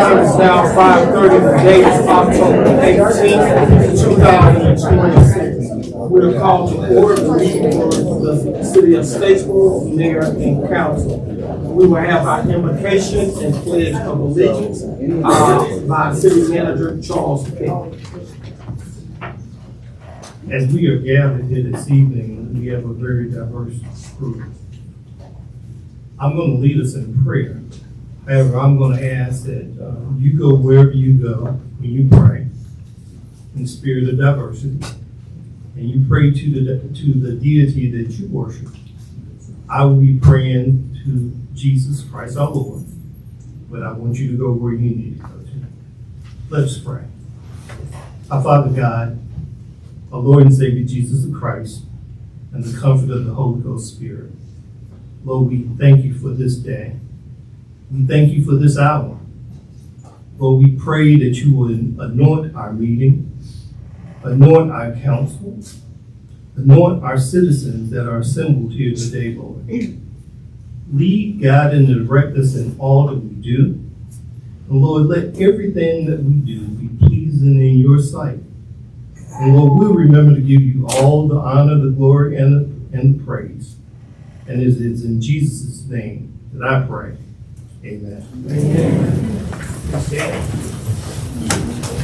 time is now 5:30. The date is October 18th, 2026. We're called to order the meeting for the city of Statesboro, mayor and council. We will have our invocation and pledge of allegiance by city manager Charles King. As we are gathered here this evening, we have a very diverse group. I'm going to lead us in prayer. However, I'm going to ask that you go wherever you go when you pray in the spirit of diversity, and you pray to the deity that you worship. I will be praying to Jesus Christ our Lord, but I want you to go where you need to go to. Let's pray. Our Father God, our Lord and Savior Jesus Christ, and the comfort of the Holy Ghost Spirit. Lord, we thank you for this day. We thank you for this hour. Lord, we pray that you would anoint our meeting, anoint our council, anoint our citizens that are assembled here today, Lord. Lead, guide, and direct us in all that we do. And Lord, let everything that we do be pleasing in your sight. And Lord, we'll remember to give you all the honor, the glory, and the praise. And it is in Jesus' name that I pray. Amen. Amen.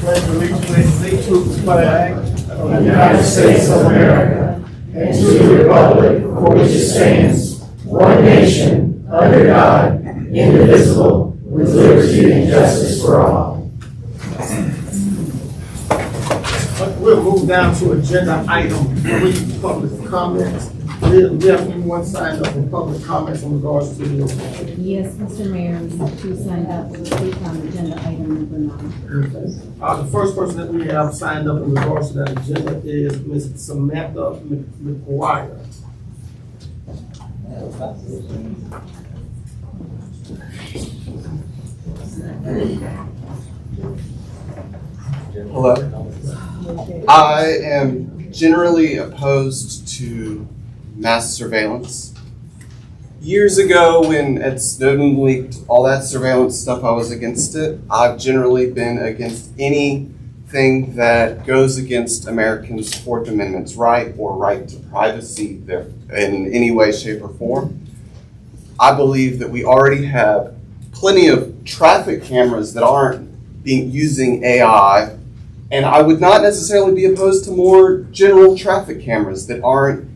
Pledge allegiance to the flag of the United States of America and to the republic for which it stands, one nation, under God, indivisible, with liberty and justice for all. We'll move down to agenda item 3, public comments. We have anyone signed up for public comments in regards to this? Yes, Mr. Mayor, we have 2 signed up to speak on agenda item number 9. The first person that we have signed up in regards to that agenda is Ms. Samantha McGuire. Hello. I am generally opposed to mass surveillance. Years ago, when Ed Snowden leaked all that surveillance stuff, I was against it. I've generally been against anything that goes against Americans' Fourth Amendment's right or right to privacy in any way, shape, or form. I believe that we already have plenty of traffic cameras that aren't using AI, and I would not necessarily be opposed to more general traffic cameras that aren't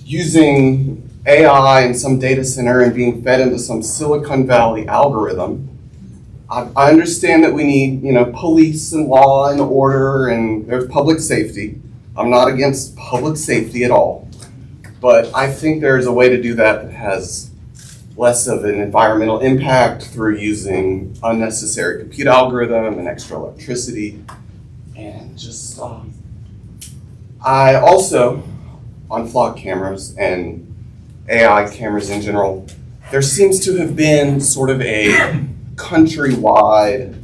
using AI in some data center and being fed into some Silicon Valley algorithm. I understand that we need, police and law and order, and there's public safety. I'm not against public safety at all, but I think there's a way to do that that has less of an environmental impact through using unnecessary compute algorithm and extra electricity. And just, I also, on flock cameras and AI cameras in general, there seems to have been sort of a countrywide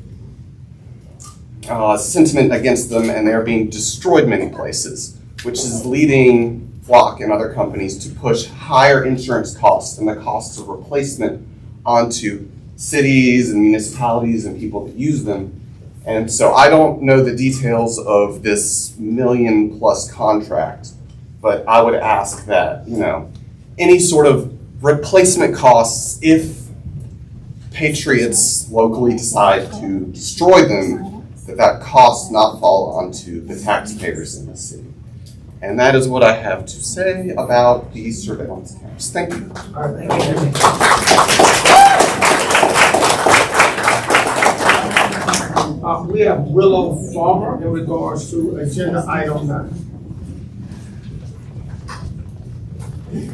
sentiment against them, and they're being destroyed many places, which is leading Flock and other companies to push higher insurance costs and the costs of replacement onto cities and municipalities and people that use them. And so I don't know the details of this $1 million+ contract, but I would ask that, any sort of replacement costs, if patriots locally decide to destroy them, that cost not fall onto the taxpayers in the city. And that is what I have to say about the surveillance cameras. Thank you. All right, thank you. We have Willow Farmer in regards to agenda item 9.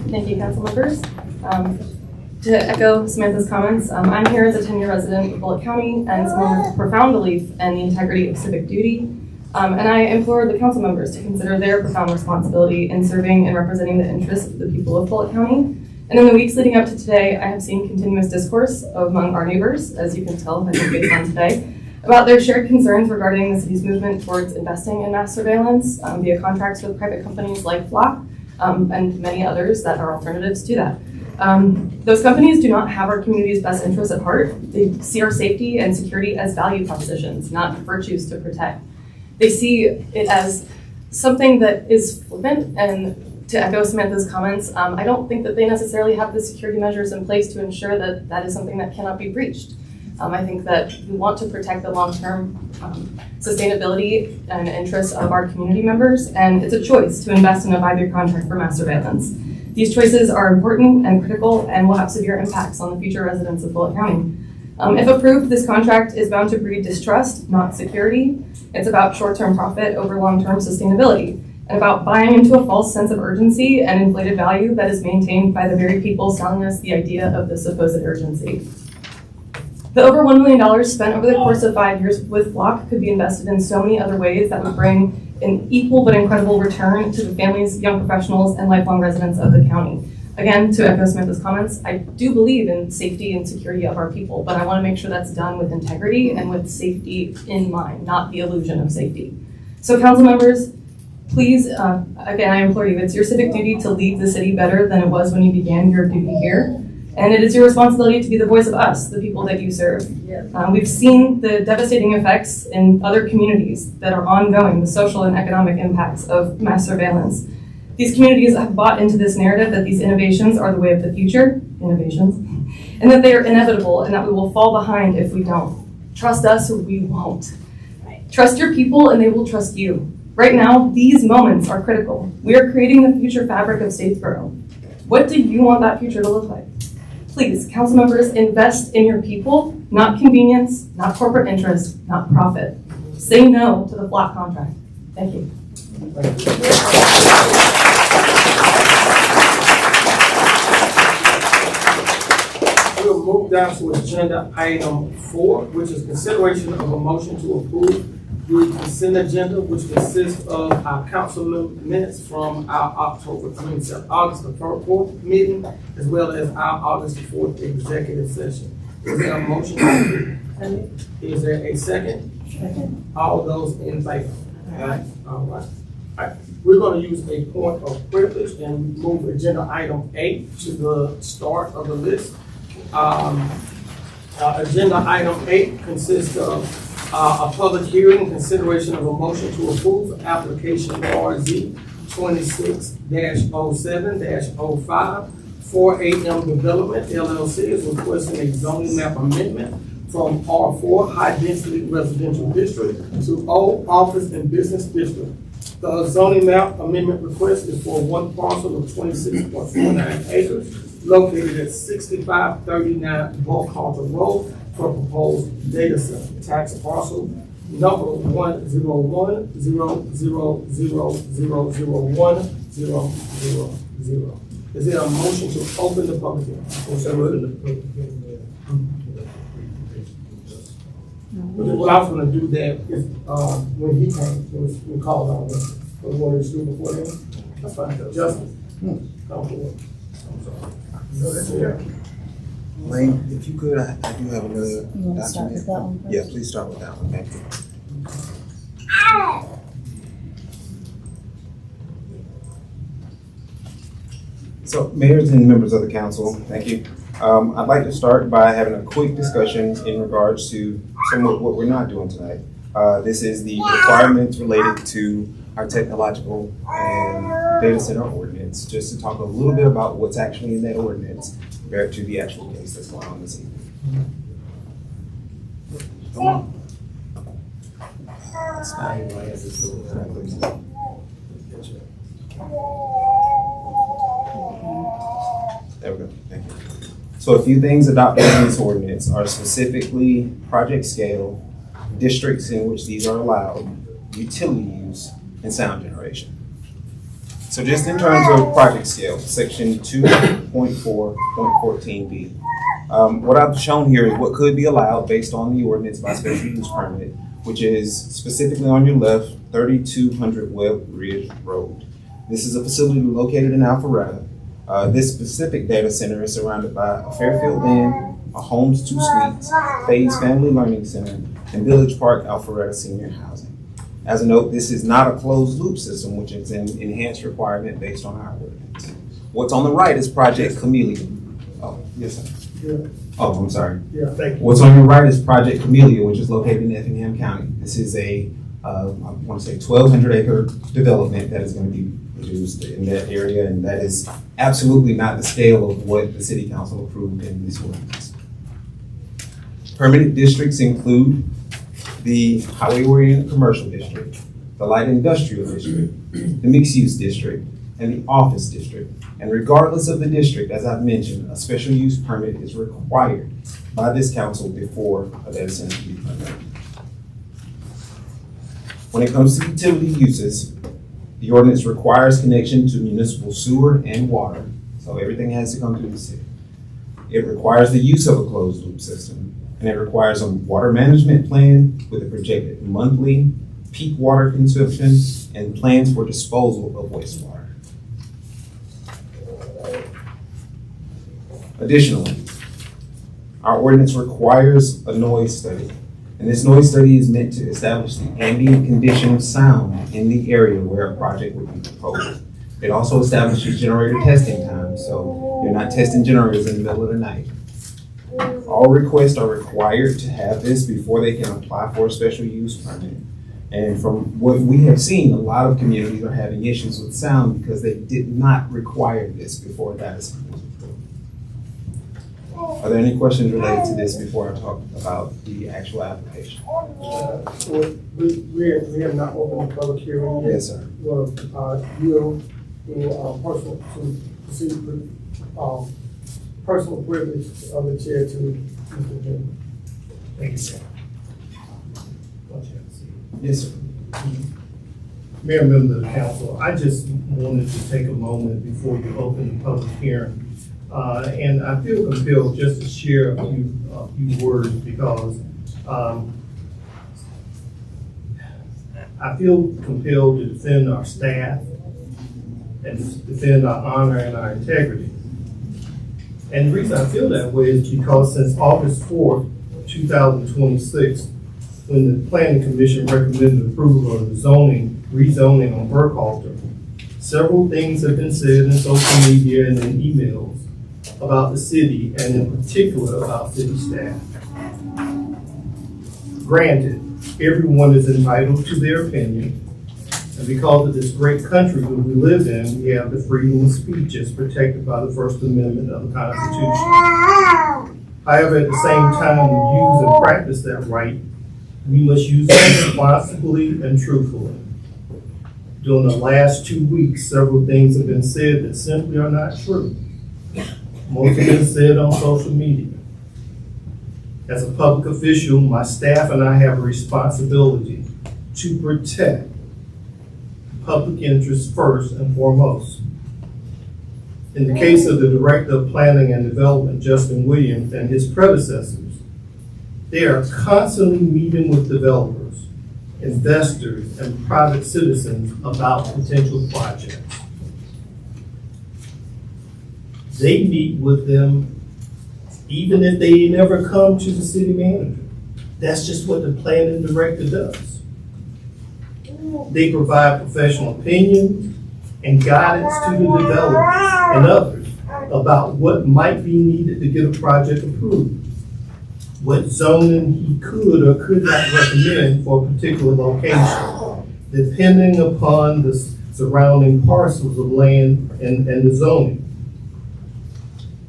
Thank you, council members. To echo Samantha's comments, I'm here as a 10-year resident of Bullitt County and someone with profound belief in the integrity of civic duty. And I implore the council members to consider their profound responsibility in serving and representing the interests of the people of Bullitt County. And in the weeks leading up to today, I have seen continuous discourse among our neighbors, as you can tell, I think based on today, about their shared concerns regarding the city's movement towards investing in mass surveillance via contracts with private companies like Flock and many others that are alternatives to that. Those companies do not have our community's best interests at heart. They see our safety and security as value propositions, not virtues to protect. They see it as something that is flippant, and to echo Samantha's comments, I don't think that they necessarily have the security measures in place to ensure that that is something that cannot be breached. I think that we want to protect the long-term sustainability and interests of our community members, and it's a choice to invest in a 5-year contract for mass surveillance. These choices are important and critical and will have severe impacts on the future residents of Bullitt County. If approved, this contract is bound to breed distrust, not security. It's about short-term profit over long-term sustainability, and about buying into a false sense of urgency and inflated value that is maintained by the very people selling us the idea of the supposed urgency. The over $1 million spent over the course of 5 years with Flock could be invested in so many other ways that would bring an equal but incredible return to the families, young professionals, and lifelong residents of the county. Again, to echo Samantha's comments, I do believe in safety and security of our people, but I want to make sure that's done with integrity and with safety in mind, not the illusion of safety. So council members, please, again, I implore you, it's your civic duty to lead the city better than it was when you began your duty here. And it is your responsibility to be the voice of us, the people that you serve. We've seen the devastating effects in other communities that are ongoing, the social and economic impacts of mass surveillance. These communities have bought into this narrative that these innovations are the way of the future, and that they are inevitable and that we will fall behind if we don't. Trust us or we won't. Trust your people and they will trust you. Right now, these moments are critical. We are creating the future fabric of Statesboro. What do you want that future to look like? Please, council members, invest in your people, not convenience, not corporate interest, not profit. Say no to the Flock contract. Thank you. We'll move down to agenda item 4, which is consideration of a motion to approve the consent agenda, which consists of our council minutes from our August the 4th meeting, as well as our August the 4th executive session. Is there a motion? Is there a second? All those in favor? All right. We're going to use a point of privilege and move agenda item 8 to the start of the list. Agenda item 8 consists of a public hearing, consideration of a motion to approve application RZ 26-07-05 4AM Development LLC is requesting a zoning map amendment from R4 High Density Residential District to O Office and Business District. The zoning map amendment request is for one parcel of 26.49 acres located at 6539 Bulk Halter Road for proposed data center. Tax parcel number 10100001000. Is there a motion to open the public hearing? Well, I was going to do that if, when he came, we called on him. But we wanted to do before then. That's fine. Justice. Come forward. I'm sorry. No, that's okay. Lane, if you could, I do have another You want to start with that one document. first? Yeah, please start with that one, thank you. So, mayors and members of the council, thank you. I'd like to start by having a quick discussion in regards to some of what we're not doing tonight. This is the requirements related to our technological and data center ordinance, just to talk a little bit about what's actually in that ordinance compared to the actual case that's going on this evening. Come on. It's not anybody has this little thing. There we go, thank you. So a few things adopted in this ordinance are specifically project scale, districts in which these are allowed, utility use, and sound generation. So just in terms of project scale, section 2.4.14b. What I've shown here is what could be allowed based on the ordinance by special use permit, which is specifically on your left, 3200 Webb Ridge Road. This is a facility located in Alpharetta. This specific data center is surrounded by a Fairfield Inn, a Homes 2 Suites, Phase Family Learning Center, and Village Park Alpharetta Senior Housing. As a note, this is not a closed loop system, which is an enhanced requirement based on our ordinance. What's on the right is Project Chameleon. Oh, yes, sir. Yeah, Oh, I'm sorry. yeah, thank you. What's on your right is Project Camellia, which is located in Effingham County. This is a, I want to say 1,200 acre development that is going to be produced in that area, and that is absolutely not the scale of what the city council approved in this ordinance. Permitted districts include the highway-oriented commercial district, the light industrial district, the mixed-use district, and the office district. And regardless of the district, as I've mentioned, a special use permit is required by this council before a data center can be permitted. When it comes to utility uses, the ordinance requires connection to municipal sewer and water, so everything has to come through the city. It requires the use of a closed loop system, and it requires a water management plan with a projected monthly peak water consumption and plans for disposal of wastewater. Additionally, our ordinance requires a noise study, and this noise study is meant to establish the ambient condition of sound in the area where a project would be proposed. It also establishes generator testing time, so you're not testing generators in the middle of the night. All requests are required to have this before they can apply for a special use permit. And from what we have seen, a lot of communities are having issues with sound because they did not require this before that is approved. Are there any questions related to this before I talk about the actual application? We have not opened the public hearing yet. Yes, sir. Well, you, personal, to proceed with, personal privilege of the chair to Mr. Jim. Thank you, sir. Yes, sir. Mayor, members of the council, I just wanted to take a moment before you open the public hearing. And I feel compelled just to share a few words because I feel compelled to defend our staff and defend our honor and our integrity. And the reason I feel that way is because since August 4th, 2026, when the Planning Commission recommended approval of the rezoning on Burkhalter, several things have been said in social media and in emails about the city, and in particular about city staff. Granted, everyone is entitled to their opinion, and because of this great country that we live in, we have the freedom of speech as protected by the First Amendment of the Constitution. However, at the same time we use and practice that right, we must use it responsibly and truthfully. During the last 2 weeks, several things have been said that simply are not true. Most have been said on social media. As a public official, my staff and I have a responsibility to protect public interest first and foremost. In the case of the Director of Planning and Development, Justin Williams, and his predecessors, they are constantly meeting with developers, investors, and private citizens about potential projects. They meet with them even if they never come to the city manager. That's just what the planning director does. They provide professional opinions and guidance to the developers and others about what might be needed to get a project approved, what zoning he could or could not recommend for a particular location, depending upon the surrounding parcels of land and the zoning.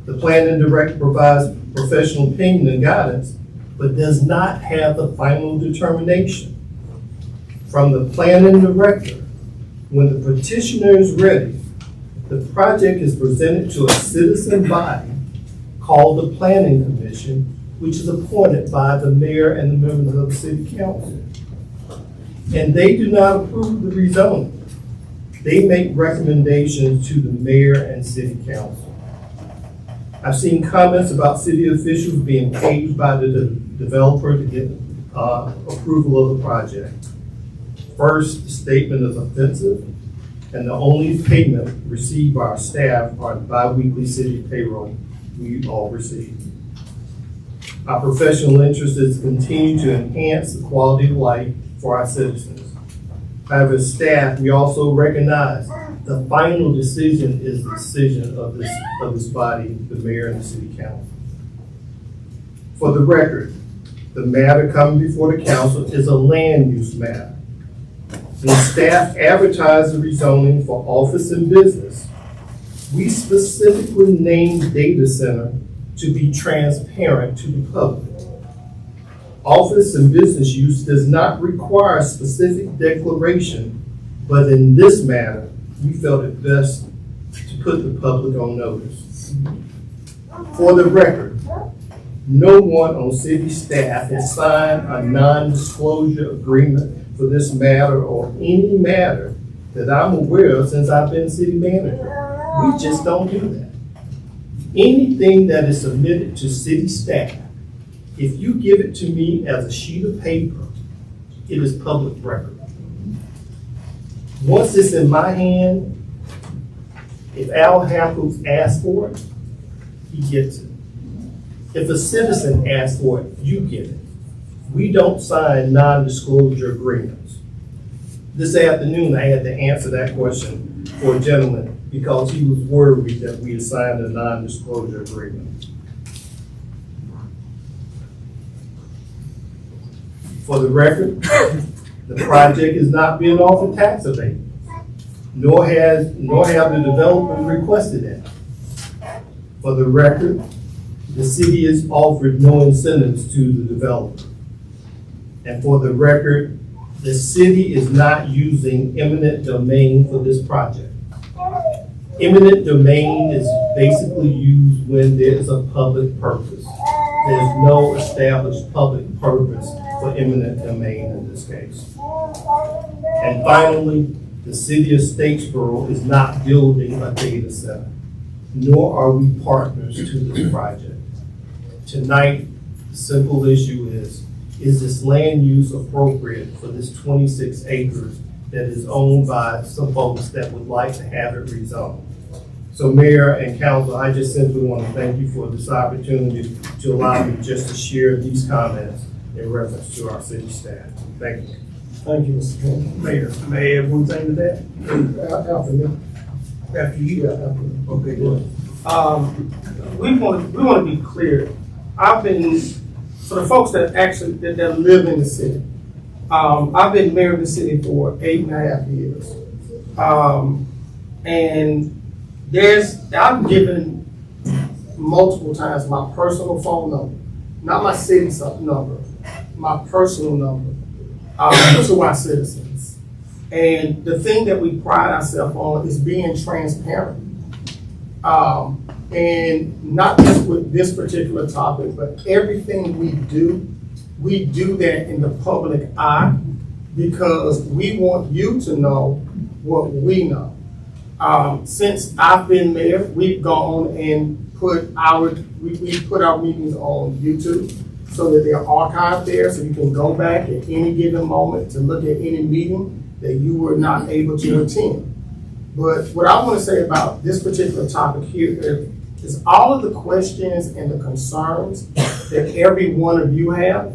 The planning director provides professional opinion and guidance, but does not have the final determination. From the planning director, when the petitioner is ready, the project is presented to a citizen body called the Planning Commission, which is appointed by the mayor and the members of the city council. And they do not approve the rezoning. They make recommendations to the mayor and city council. I've seen comments about city officials being paid by the developer to get approval of the project. First, the statement is offensive, and the only payment received by our staff are the bi-weekly city payroll we all receive. Our professional interest is to continue to enhance the quality of life for our citizens. However, as staff, we also recognize The final decision is the decision of this body, the mayor and the city council. For the record, the matter coming before the council is a land use matter. When staff advertised the rezoning for office and business, we specifically named data center to be transparent to the public. Office and business use does not require specific declaration, but in this matter, we felt it best to put the public on notice. For the record, no one on city staff has signed a non-disclosure agreement for this matter or any matter that I'm aware of since I've been city manager. We just don't do that. Anything that is submitted to city staff, if you give it to me as a sheet of paper, it is public record. Once it's in my hand, if Al Hamples asks for it, he gets it. If a citizen asks for it, you get it. We don't sign non-disclosure agreements. This afternoon, I had to answer that question for a gentleman because he was worried that we had signed a non-disclosure agreement. For the record, the project is not being offered tax abatement, nor have the developers requested that. For the record, the city has offered no incentives to the developer. And for the record, the city is not using eminent domain for this project. Eminent domain is basically used when there's a public purpose. There's no established public purpose for eminent domain in this case. And finally, the city of Statesboro is not building a data center, nor are we partners to this project. Tonight, the simple issue is this land use appropriate for this 26 acres that is owned by some folks that would like to have it rezoned? So Mayor and Council, I just simply want to thank you for this opportunity to allow me just to share these comments in reference to our city staff. Thank you. Thank you, Mr. Chairman. Mayor, may I add one thing to that? After me. After you? Yeah, after me. Okay, go ahead. We want to be clear. I've been, for the folks that actually, that live in the city, I've been mayor of the city for 8.5 years. And I've given multiple times my personal phone number, not my city number, my personal number, to our citizens. And the thing that we pride ourselves on is being transparent. And not just with this particular topic, but everything we do that in the public eye because we want you to know what we know. Since I've been mayor, we've gone and put our meetings on YouTube so that they're archived there so you can go back at any given moment to look at any meeting that you were not able to attend. But what I want to say about this particular topic here is all of the questions and the concerns that every one of you have,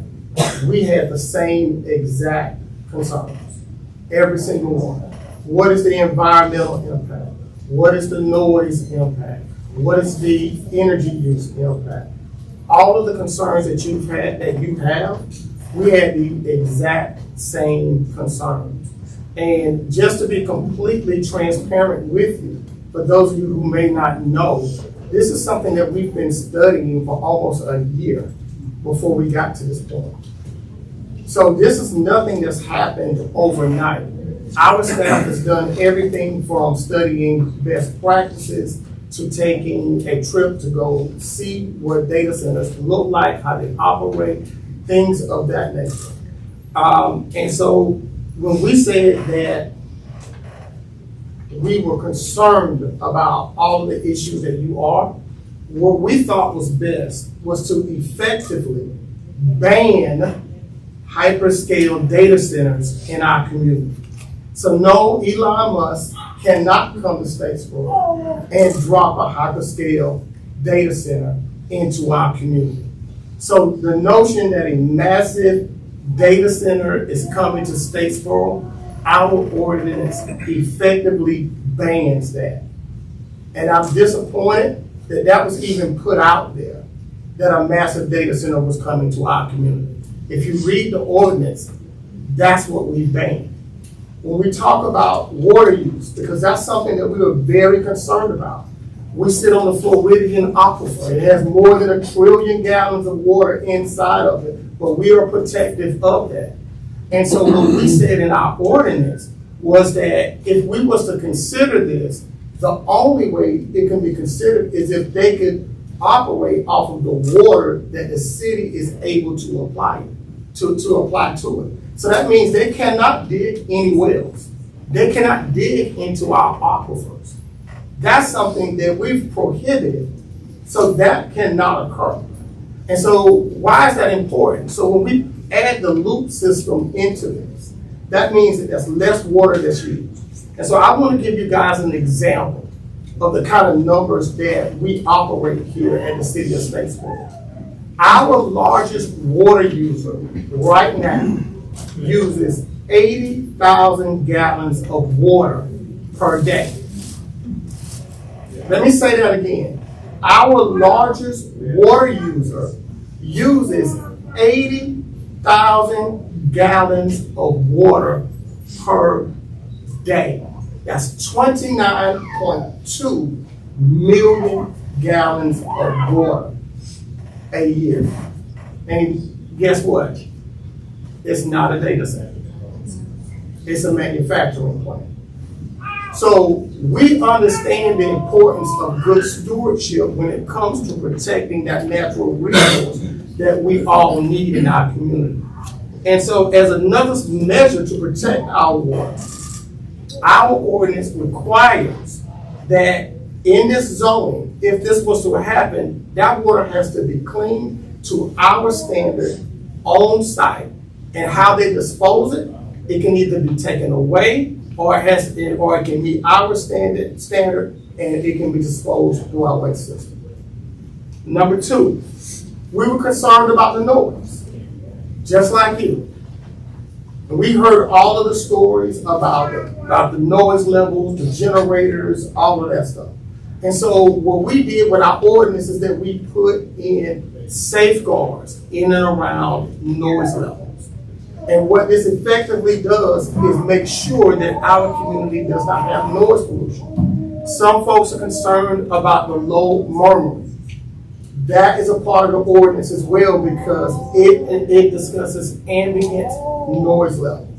we have the same exact concerns, every single one. What is the environmental impact? What is the noise impact? What is the energy use impact? All of the concerns that you have, we had the exact same concerns. And just to be completely transparent with you, for those of you who may not know, this is something that we've been studying for almost a year before we got to this point. So this is nothing that's happened overnight. Our staff has done everything from studying best practices to taking a trip to go see what data centers look like, how they operate, things of that nature. And so when we said that we were concerned about all of the issues that you are, what we thought was best was to effectively ban hyperscale data centers in our community. So no, Elon Musk cannot come to Statesboro and drop a hyperscale data center into our community. So the notion that a massive data center is coming to Statesboro, our ordinance effectively bans that. And I'm disappointed that that was even put out there, that a massive data center was coming to our community. If you read the ordinance, that's what we banned. When we talk about water use, because that's something that we were very concerned about. We sit on the Floridian aquifer. It has more than 1 trillion gallons of water inside of it, but we are protective of that. And so what we said in our ordinance was that if we was to consider this, the only way it can be considered is if they could operate off of the water that the city is able to apply to it. So that means they cannot dig any wells. They cannot dig into our aquifers. That's something that we've prohibited, so that cannot occur. And so why is that important? So when we add the loop system into this, that means that there's less water that's used. And so I want to give you guys an example of the kind of numbers that we operate here at the city of Statesboro. Our largest water user right now uses 80,000 gallons of water per day. Let me say that again. Our largest water user uses 80,000 gallons of water per day. That's 29.2 million gallons of water a year. And guess what? It's not a data center. It's a manufacturing plant. So we understand the importance of good stewardship when it comes to protecting that natural resource that we all need in our community. And so as another measure to protect our water, our ordinance requires that in this zoning, if this was to happen, that water has to be cleaned to our standard on site. And how they dispose it, it can either be taken away or it can meet our standard and it can be disposed through our waste system. Number 2, we were concerned about the noise, just like you. And we heard all of the stories about the noise levels, the generators, all of that stuff. And so what we did with our ordinance is that we put in safeguards in and around noise levels. And what this effectively does is make sure that our community does not have noise pollution. Some folks are concerned about the low murmuring. That is a part of the ordinance as well because it discusses ambient noise levels.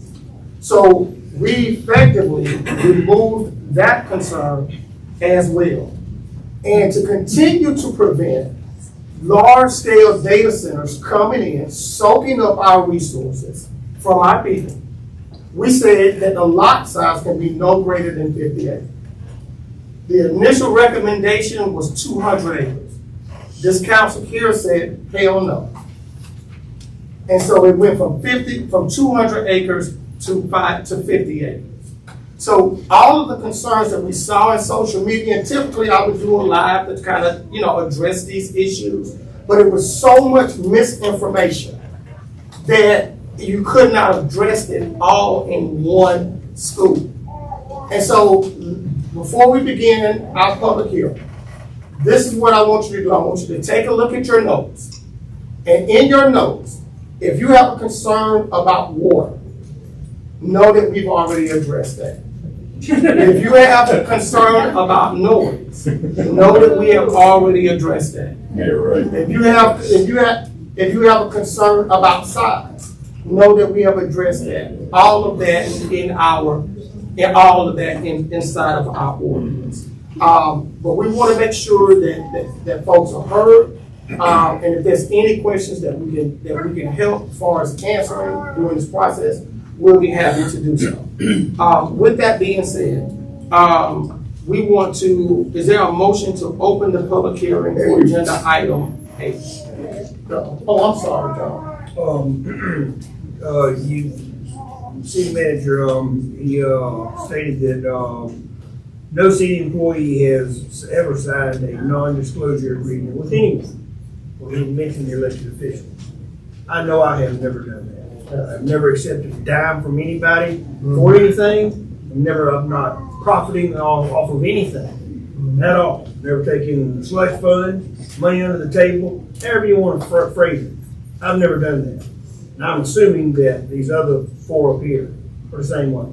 So we effectively removed that concern as well. And to continue to prevent large-scale data centers coming in, soaking up our resources from our people, we said that the lot size can be no greater than 50 acres. The initial recommendation was 200 acres. This council here said, hell no. And so it went from 200 acres to 50 acres. So all of the concerns that we saw in social media, and typically I would do a live to kind of, address these issues, but it was so much misinformation that you could not have addressed it all in one scoop. And so before we begin our public hearing, this is what I want you to do. I want you to take a look at your notes. And in your notes, if you have a concern about water, know that we've already addressed that. If you have a concern about noise, know that we have already addressed that. Yeah, right. If you have a concern about size, know that we have addressed that. All of that inside of our ordinance. But we want to make sure that folks are heard. And if there's any questions that we can help as far as answering during this process, we'll be happy to do so. With that being said, is there a motion to open the public hearing for agenda item 8? Oh, I'm sorry, John. City manager, he stated that no city employee has ever signed a non-disclosure agreement with anyone. Well, he didn't mention the elected officials. I know I have never done that. I've never accepted a dime from anybody for anything. I've not profiting off of anything at all. Never taken slush fund, money under the table, however you want to phrase it. I've never done that. And I'm assuming that these other four up here are the same way.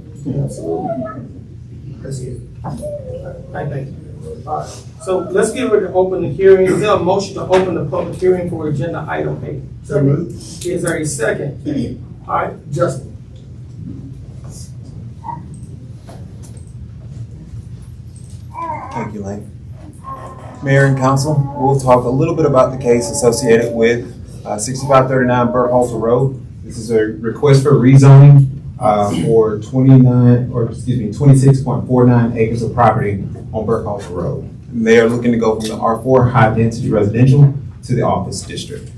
That's it. Thank you. All right, so let's get ready to open the hearing. Is there a motion to open the public hearing for agenda item 8? So moved. Is there a second? All right, Justin. Thank you, Lane. Mayor and council, we'll talk a little bit about the case associated with 6539 Burkhalter Road. This is a request for rezoning for 26.49 acres of property on Burkhalter Road. And they are looking to go from the R4 high density residential to the office district.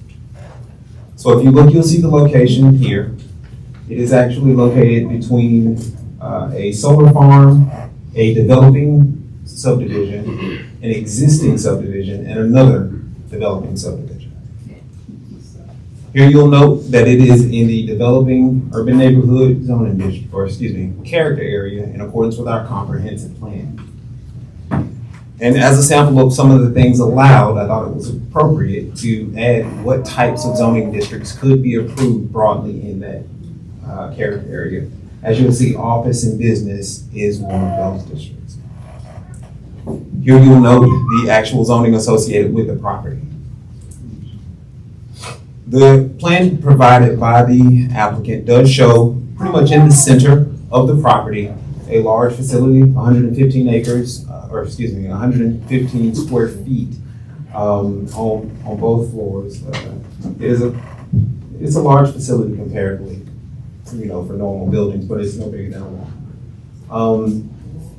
So if you look, you'll see the location here. It is actually located between a solar farm, a developing subdivision, an existing subdivision, and another developing subdivision. Here you'll note that it is in the developing urban neighborhood zoning district, or character area in accordance with our comprehensive plan. And as a sample of some of the things allowed, I thought it was appropriate to add what types of zoning districts could be approved broadly in that character area. As you'll see, office and business is one of those districts. Here you'll note the actual zoning associated with the property. The plan provided by the applicant does show pretty much in the center of the property a large facility, 115 acres, 115 square feet on both floors. It's a large facility comparatively, for normal buildings, but it's no bigger than one.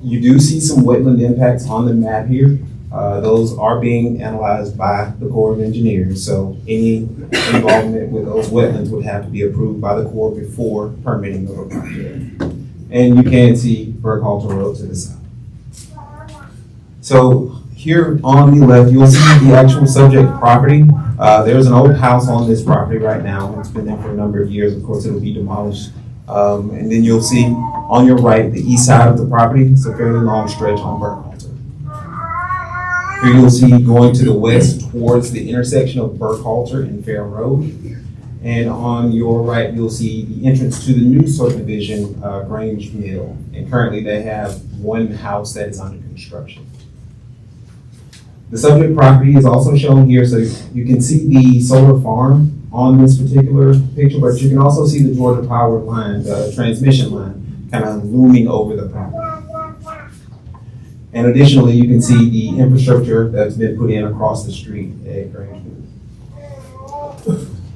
You do see some wetland impacts on the map here. Those are being analyzed by the Corps of Engineers, so any involvement with those wetlands would have to be approved by the Corps before permitting of a project. And you can see Burkhalter Road to the south. So here on the left, you'll see the actual subject property. There's an old house on this property right now. It's been there for a number of years. Of course, it'll be demolished. And then you'll see on your right, the east side of the property. It's a fairly long stretch on Burkhalter. Here you'll see going to the west towards the intersection of Burkhalter and Fair Road. And on your right, you'll see the entrance to the new subdivision, Grange Mill. And currently they have one house that is under construction. The subject property is also shown here, so you can see the solar farm on this particular picture, but you can also see the Georgia Power line, the transmission line, kind of looming over the property. And additionally, you can see the infrastructure that's been put in across the street at Grange Mill.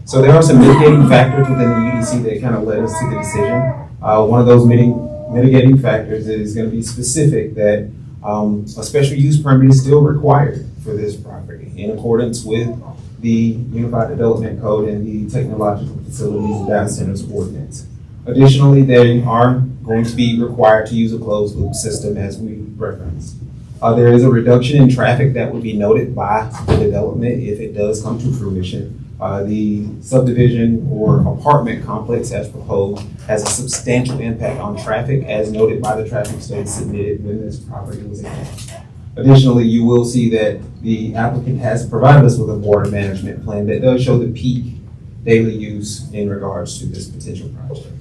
So there are some mitigating factors within the UDC that kind of led us to the decision. One of those mitigating factors is going to be specific that a special use permit is still required for this property in accordance with the Unified Development Code and the Technological Facilities and Data Centers Ordinance. Additionally, they are going to be required to use a closed loop system as we referenced. There is a reduction in traffic that would be noted by the development if it does come to fruition. The subdivision or apartment complex as proposed has a substantial impact on traffic as noted by the traffic study submitted when this property was announced. Additionally, you will see that the applicant has provided us with a water management plan that does show the peak daily use in regards to this potential project.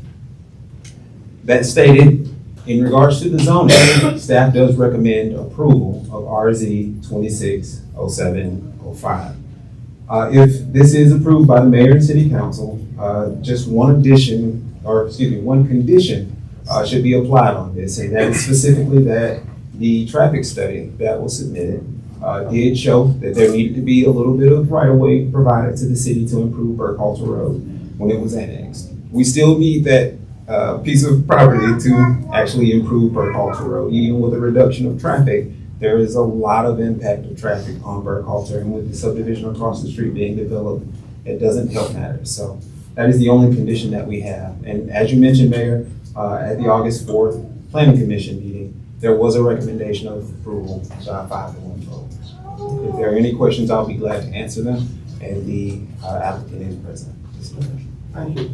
That stated, in regards to the zoning, staff does recommend approval of RZ 260705. If this is approved by the mayor and city council, just one condition should be applied on this, and that is specifically that the traffic study that was submitted did show that there needed to be a little bit of right-of-way provided to the city to improve Burkhalter Road when it was annexed. We still need that piece of property to actually improve Burkhalter Road. Even with a reduction of traffic, there is a lot of impact of traffic on Burkhalter, and with the subdivision across the street being developed, it doesn't help matters. So that is the only condition that we have. And as you mentioned, Mayor, at the August 4th Planning Commission meeting, there was a recommendation of approval by 5-1 vote. If there are any questions, I'll be glad to answer them, and the applicant is present. Thank you.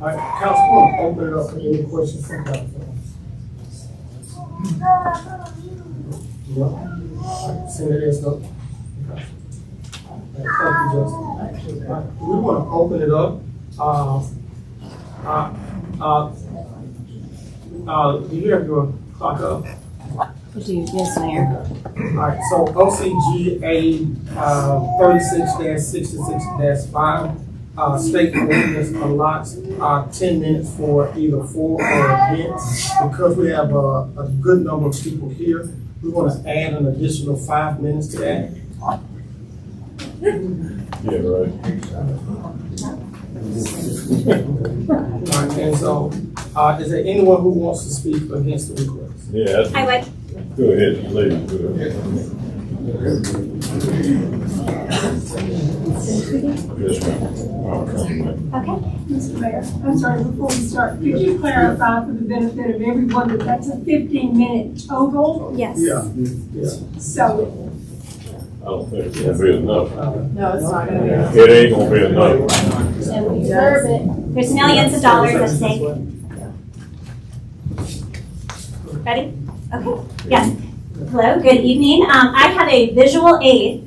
All right, council, open it up for any questions from council. Seeing it is no. Okay. Thank you, Justin. We want to open it up. Do you have your clock up? We do, yes, Mayor. All right, so OCGA 36-66-5, state ordinance allots 10 minutes for either for or against. Because we have a good number of people here, we want to add an additional 5 minutes to that. Yeah, right. All right, and so, is there anyone who wants to speak against the request? Yeah, that's, I would. go ahead, ladies, go ahead. Yes, ma'am. Okay. Mr. Mayor, I'm sorry, before we start, could you clarify for the benefit of everyone that that's a 15-minute total? Yes. Yeah. So, I don't think it's gonna be enough. No, it's not gonna be. It ain't gonna be enough. And we deserve it. There's millions of dollars at stake. Ready? Okay. Yes. Hello, good evening. I have a visual aid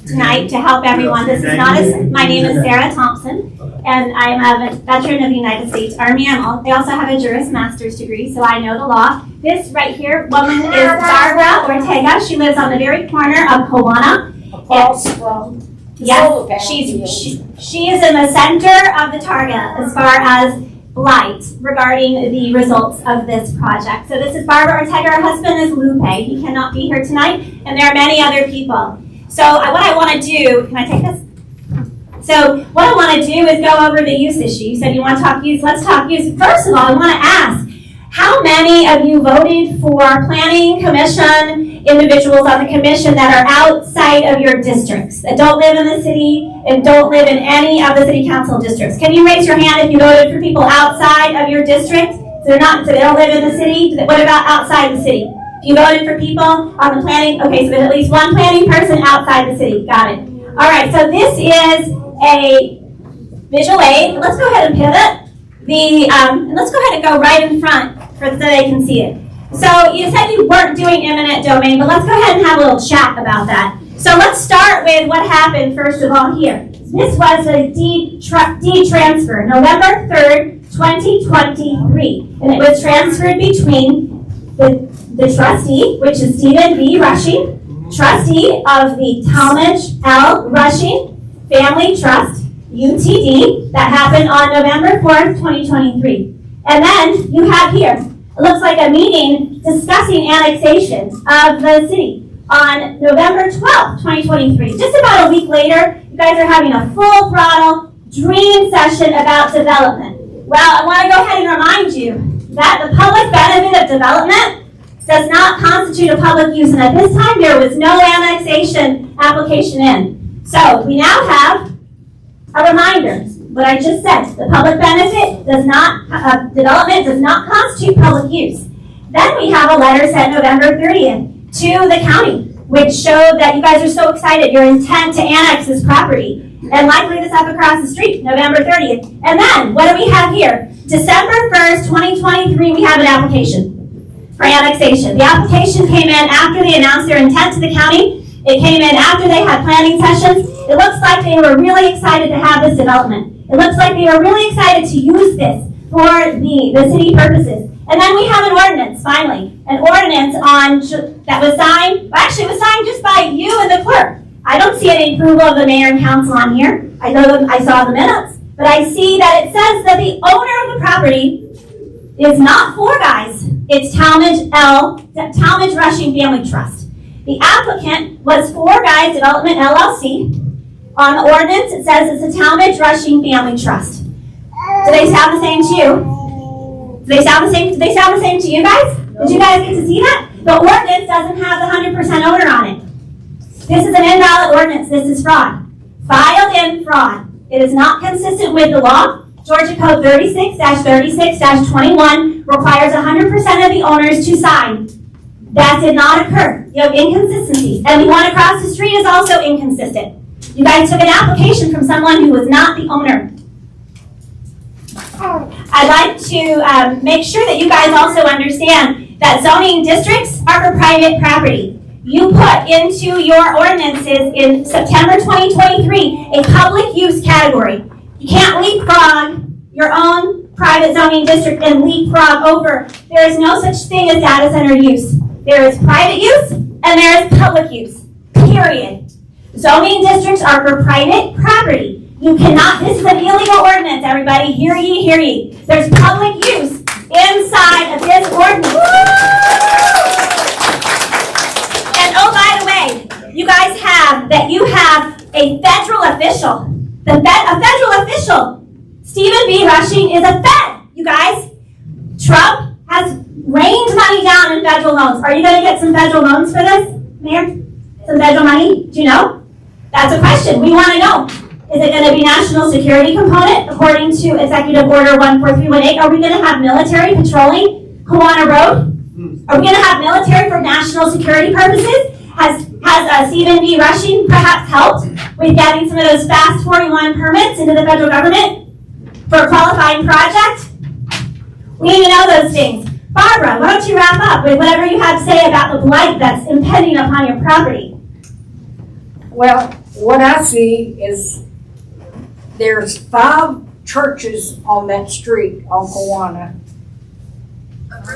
tonight to help everyone. This is not my name is Sarah Thompson, and I'm a veteran of the United States Army. I also have a Juris Master's degree, so I know the law. This right here woman is Barbara Ortega. She lives on the very corner of Kiwana. across from. Yes, she is in the center of the target as far as light regarding the results of this project. So this is Barbara Ortega. Her husband is Lupe. He cannot be here tonight, and there are many other people. So what I want to do, can I take this? So what I want to do is go over the use issue. You said you want to talk use. Let's talk use. First of all, I want to ask, how many of you voted for planning commission individuals on the commission that are outside of your districts, that don't live in the city and don't live in any of the city council districts? Can you raise your hand if you voted for people outside of your district? So they don't live in the city? What about outside the city? If you voted for people on the planning, okay, so there's at least one planning person outside the city. Got it. All right, so this is a visual aid. Let's go ahead and pivot. Let's go ahead and go right in front so they can see it. So you said you weren't doing eminent domain, but let's go ahead and have a little chat about that. So let's start with what happened first of all here. This was a deed transfer, November 3rd, 2023. And it was transferred between the trustee, which is Stephen B. Rushing, trustee of the Talmadge L. Rushing Family Trust, UTD, that happened on November 4th, 2023. And then you have here, it looks like a meeting discussing annexation of the city on November 12th, 2023. Just about a week later, you guys are having a full throttle dream session about development. Well, I want to go ahead and remind you that the public benefit of development does not constitute a public use. And at this time, there was no annexation application in. So we now have a reminder, what I just said, the public benefit does not, development does not constitute public use. Then we have a letter sent November 30th to the county, which showed that you guys are so excited, your intent to annex this property. And likely this up across the street, November 30th. And then, what do we have here? December 1st, 2023, we have an application for annexation. The application came in after they announced their intent to the county. It came in after they had planning sessions. It looks like they were really excited to have this development. It looks like they were really excited to use this for the city purposes. And then we have an ordinance, finally. An ordinance that was signed, actually it was signed just by you and the clerk. I don't see any approval of the mayor and council on here. I know I saw the minutes, but I see that it says that the owner of the property is not Four Guys. It's Talmadge Rushing Family Trust. The applicant was Four Guys Development LLC. On the ordinance, it says it's a Talmadge Rushing Family Trust. Do they sound the same to you? Do they sound the same? Do they sound the same to you guys? Did you guys get to see that? The ordinance doesn't have the 100% owner on it. This is an invalid ordinance. This is fraud. Filed in fraud. It is not consistent with the law. Georgia Code 36-36-21 requires 100% of the owners to sign. That did not occur. You have inconsistencies. And the one across the street is also inconsistent. You guys took an application from someone who was not the owner. I'd like to make sure that you guys also understand that zoning districts are for private property. You put into your ordinances in September 2023 a public use category. You can't leapfrog your own private zoning district and leapfrog over. There is no such thing as data center use. There is private use and there is public use, period. Zoning districts are for private property. You cannot, this is an illegal ordinance, everybody, hear ye, hear ye. There's public use inside of this ordinance. And oh, by the way, you guys have a federal official. A federal official. Stephen B. Rushing is a Fed, you guys. Trump has rained money down in federal loans. Are you going to get some federal loans for this, Mayor? Some federal money? Do you know? That's a question. We want to know. Is it going to be national security component according to Executive Order 14318? Are we going to have military patrolling Kawana Road? Are we going to have military for national security purposes? Has Stephen B. Rushing perhaps helped with getting some of those Fast 41 permits into the federal government for a qualifying project? We need to know those things. Barbara, why don't you wrap up with whatever you have to say about the blight that's impending upon your property? Well, what I see is there's 5 churches on that street on Kawana.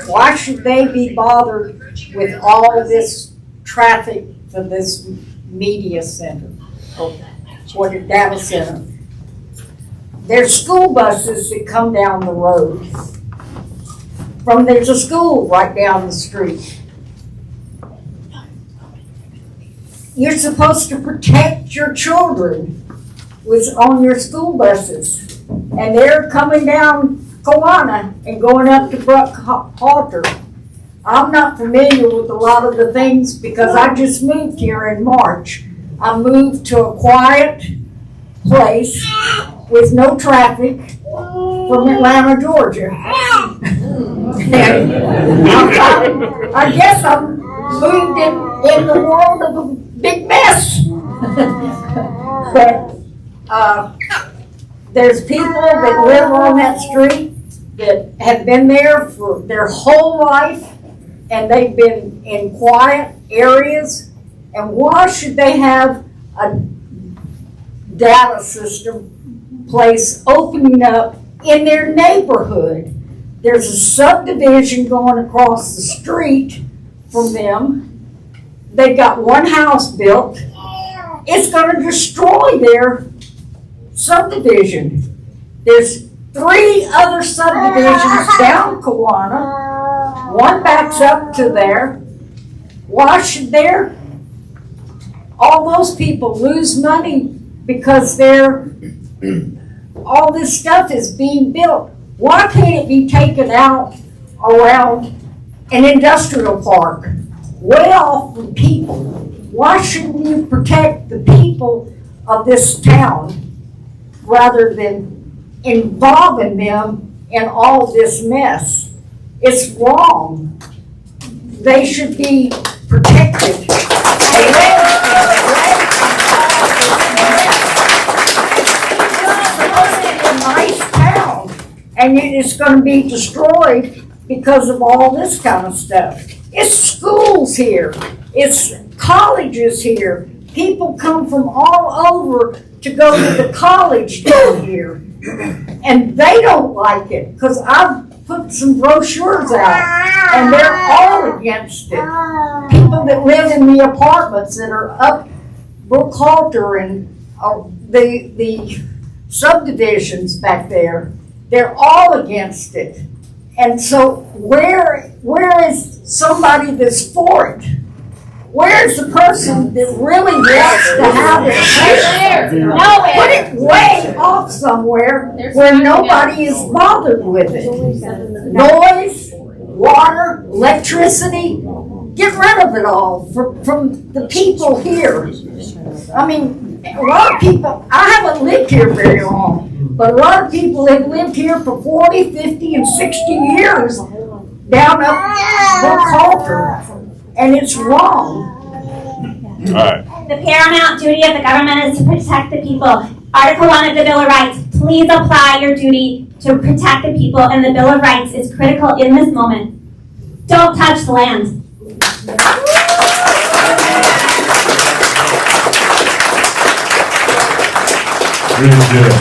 Why should they be bothered with all this traffic for this media center or what a data center? There's school buses that come down the road. There's a school right down the street. You're supposed to protect your children on your school buses. And they're coming down Kawana and going up to Bruckhalter. I'm not familiar with a lot of the things because I just moved here in March. I moved to a quiet place with no traffic from Atlanta, Georgia. I guess I'm moved in the world of a big mess. But there's people that live on that street that have been there for their whole life and they've been in quiet areas. And why should they have a data system place opening up in their neighborhood? There's a subdivision going across the street from them. They've got one house built. It's going to destroy their subdivision. There's 3 other subdivisions down Kawana. One backs up to there. Why should all those people lose money because all this stuff is being built? Why can't it be taken out around an industrial park, way off from people? Why shouldn't you protect the people of this town rather than involving them in all this mess? It's wrong. They should be protected. And it's going to be destroyed because of all this kind of stuff. It's schools here. It's colleges here. People come from all over to go to the college down here. And they don't like it because I've put some brochures out and they're all against it. People that live in the apartments that are up Bruckhalter and the subdivisions back there, they're all against it. And so where is somebody that's for it? Where's the person that really wants to have it? Nowhere. Put it way off somewhere where nobody is bothered with it. Noise, water, electricity, get rid of it all from the people here. I mean, a lot of people, I haven't lived here very long, but a lot of people have lived here for 40, 50, and 60 years down up Bruckhalter, and it's wrong. All right. The paramount duty of the government is to protect the people. Article 1 of the Bill of Rights, please apply your duty to protect the people, and the Bill of Rights is critical in this moment. Don't touch the land. Really good.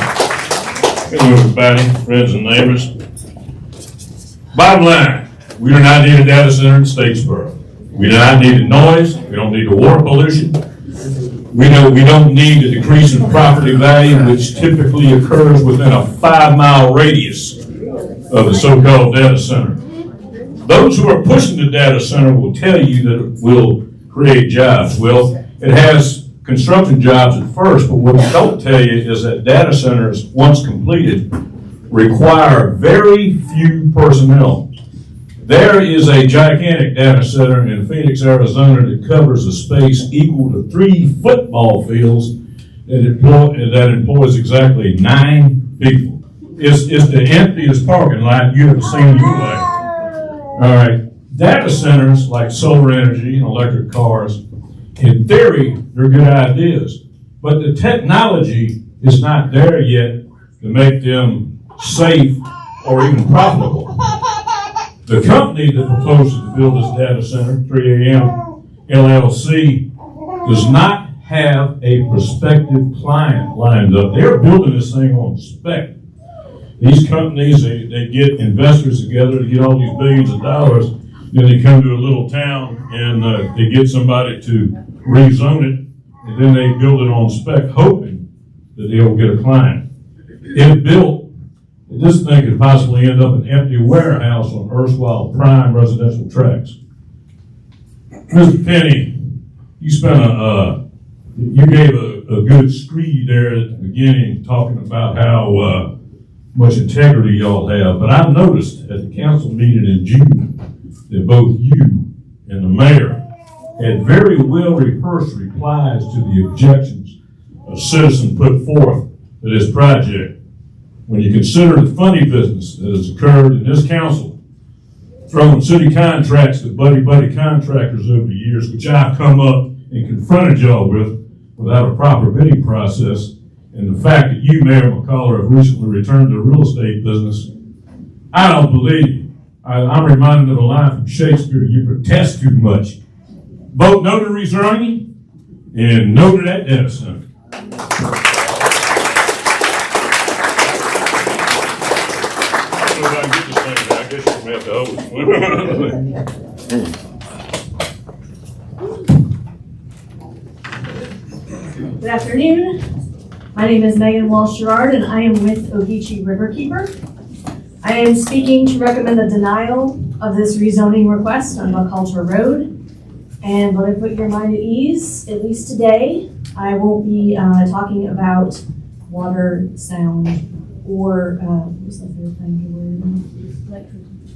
Hello, everybody, friends and neighbors. Bottom line, we do not need a data center in Statesboro. We do not need the noise. We don't need the water pollution. We don't need the decrease in property value, which typically occurs within a 5-mile radius of the so-called data center. Those who are pushing the data center will tell you that it will create jobs. Well, it has construction jobs at first, but what they don't tell you is that data centers, once completed, require very few personnel. There is a gigantic data center in Phoenix, Arizona that covers a space equal to 3 football fields that employs exactly 9 people. It's the emptiest parking lot you've ever seen in your life. All right, data centers like solar energy and electric cars, in theory, they're good ideas, but the technology is not there yet to make them safe or even profitable. The company that proposes to build this data center, 3AM LLC, does not have a prospective client lined up. They're building this thing on spec. These companies, they get investors together to get all these billions of dollars, then they come to a little town and they get somebody to rezone it, and then they build it on spec, hoping that they'll get a client. If built, this thing could possibly end up an empty warehouse on erstwhile prime residential tracts. Mr. Penny, you gave a good screed there at the beginning talking about how much integrity y'all have, but I noticed at the council meeting in June that both you and the mayor had very well rehearsed replies to the objections a citizen put forth to this project. When you consider the funny business that has occurred in this council, throwing city contracts to buddy contractors over the years, which I've come up and confronted y'all with without a proper bidding process, and the fact that you, Mayor McCullough, have recently returned to the real estate business, I don't believe you. I'm reminded of a line from Shakespeare, you protest too much. Vote no to rezoning and no to that data center. I get this thing, I guess you're gonna have to hold it. Good afternoon. My name is Megan Walsh-Gerard, and I am with Ogeechee Riverkeeper. I am speaking to recommend the denial of this rezoning request on McCullough Road. And let me put your mind at ease, at least today, I won't be talking about water, sound, or what's the third thing you were?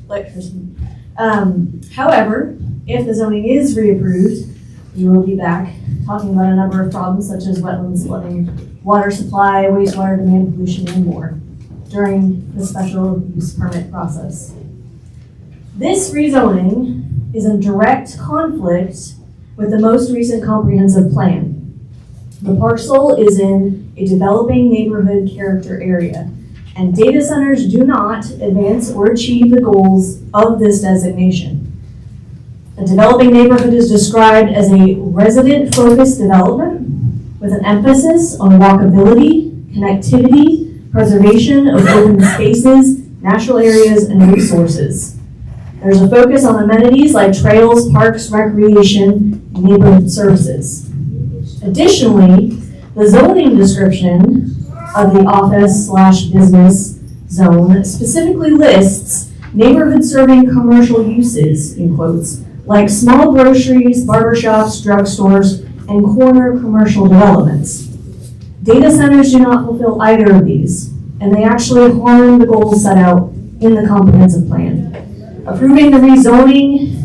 Electricity. However, if the zoning is reapproved, we will be back talking about a number of problems such as wetlands, flooding, water supply, wastewater demand, pollution, and more during the special use permit process. This rezoning is in direct conflict with the most recent comprehensive plan. The parcel is in a developing neighborhood character area, and data centers do not advance or achieve the goals of this designation. A developing neighborhood is described as a resident-focused development with an emphasis on walkability, connectivity, preservation of open spaces, natural areas, and resources. There's a focus on amenities like trails, parks, recreation, and neighborhood services. Additionally, the zoning description of the office/business zone specifically lists neighborhood serving commercial uses, in quotes, like small groceries, barbershops, drugstores, and corner commercial developments. Data centers do not fulfill either of these, and they actually harm the goals set out in the comprehensive plan. Approving the rezoning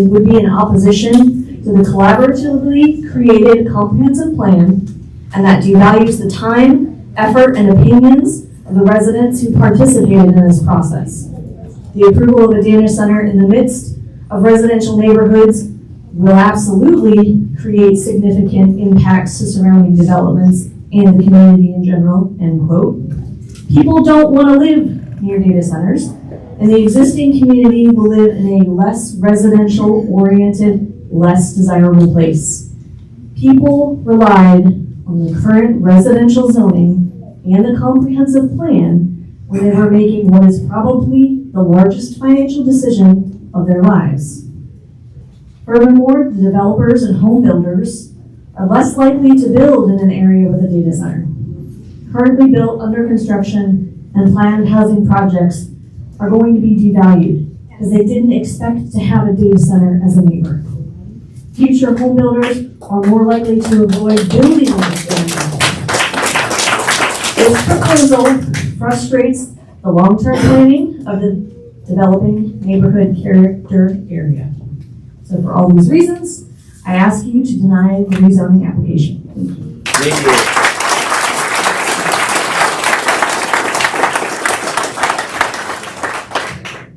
would be in opposition to the collaboratively created comprehensive plan, and that devalues the time, effort, and opinions of the residents who participated in this process. The approval of a data center in the midst of residential neighborhoods will absolutely create significant impacts to surrounding developments and the community in general, end quote. People don't want to live near data centers, and the existing community will live in a less residential-oriented, less desirable place. People relied on the current residential zoning and the comprehensive plan when they were making what is probably the largest financial decision of their lives. Furthermore, the developers and home builders are less likely to build in an area with a data center. Currently built, under construction, and planned housing projects are going to be devalued because they didn't expect to have a data center as a neighbor. Future home builders are more likely to avoid building in this area. This proposal frustrates the long-term planning of the developing neighborhood character area. So for all these reasons, I ask you to deny the rezoning application. Thank you. Thank you.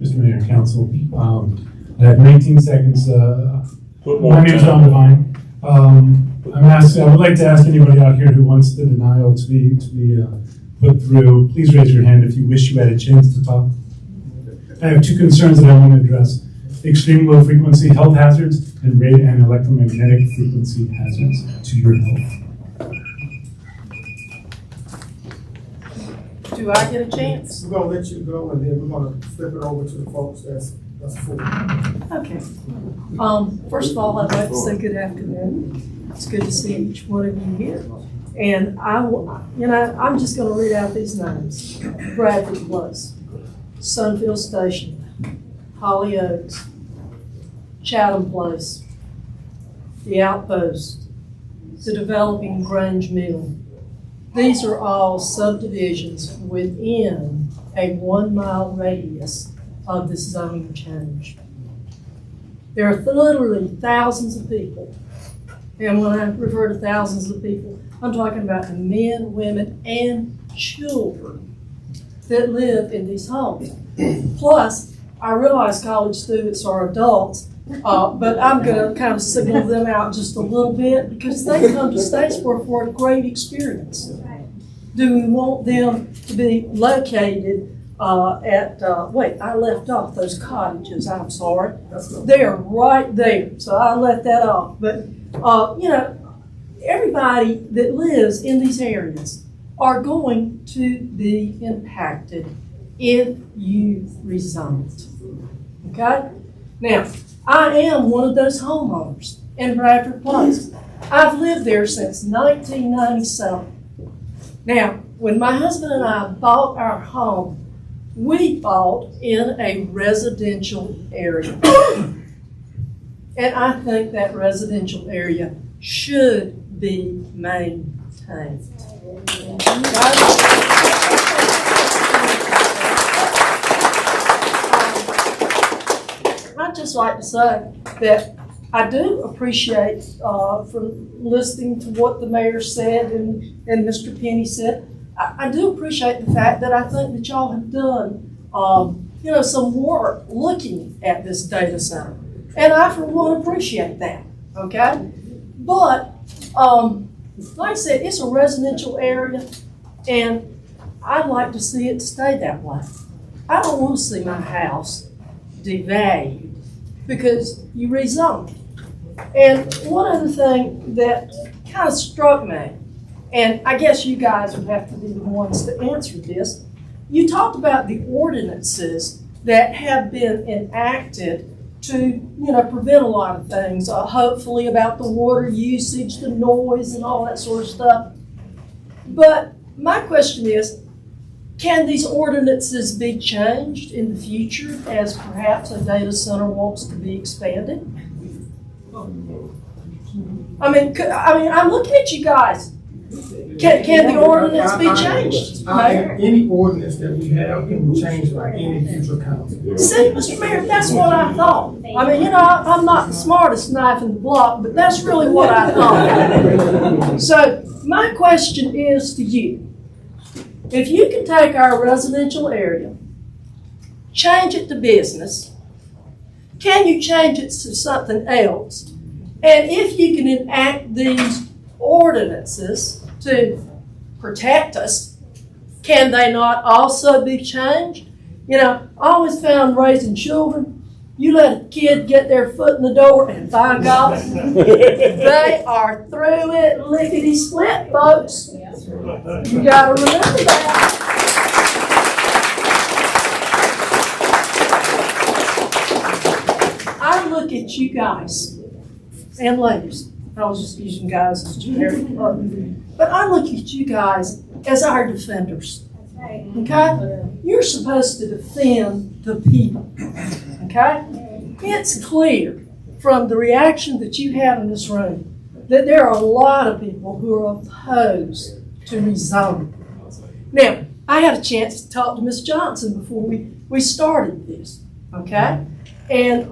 Mr. Mayor and Council, I have 19 seconds. My name is John Devine. I would like to ask anybody out here who wants the denial to be put through, please raise your hand if you wish you had a chance to talk. I have two concerns that I want to address: extreme low frequency health hazards and radio and electromagnetic frequency hazards to your health. Do I get a chance? We're gonna let you go, and then we're gonna flip it over to the folks that's full. Okay. First of all, I'd like to say good afternoon. It's good to see each one of you here. And I'm just gonna read out these names. Bradford Place, Sunfield Station, Holly Oaks, Chatham Place, The Outpost, the Developing Grange Mill. These are all subdivisions within a 1 mile radius of this zoning change. There are literally thousands of people. And when I refer to thousands of people, I'm talking about the men, women, and children that live in these homes. Plus, I realize college students are adults, but I'm going to kind of signal them out just a little bit because they come to Statesboro for a great experience. Do we want them to be located wait, I left off those cottages, I'm sorry. They're right there, so I left that off. But, everybody that lives in these areas are going to be impacted if you rezone it, okay? Now, I am one of those homeowners in Bradford Place. I've lived there since 1997. Now, when my husband and I bought our home, we bought in a residential area. And I think that residential area should be maintained. I'd just like to say that I do appreciate, from listening to what the mayor said and Mr. Penny said, I do appreciate the fact that I think that y'all have done, some work looking at this data center. And I, for one, appreciate that, okay? But, like I said, it's a residential area, and I'd like to see it stay that way. I don't want to see my house devalued because you rezoned. And one other thing that kind of struck me, and I guess you guys would have to be the ones to answer this. You talked about the ordinances that have been enacted to, prevent a lot of things, hopefully about the water usage, the noise, and all that sort of stuff. But my question is, can these ordinances be changed in the future as perhaps a data center wants to be expanded? I mean, I'm looking at you guys. Can the ordinance be changed? Any ordinance that we have can be changed by any future council. See, Mr. Mayor, that's what I thought. I'm not the smartest knife in the block, but that's really what I thought. So my question is to you. If you can take our residential area, change it to business, can you change it to something else? And if you can enact these ordinances to protect us, can they not also be changed You know, I always found raising children, you let a kid get their foot in the door and by God, they are through it lickety-split, folks. You gotta remember that. I look at you guys and ladies, I was just using guys as generic, but I look at you guys as our defenders. Okay? You're supposed to defend the people. Okay? It's clear from the reaction that you have in this room that there are a lot of people who are opposed to rezoning. Now, I had a chance to talk to Ms. Johnson before we started this. Okay? And,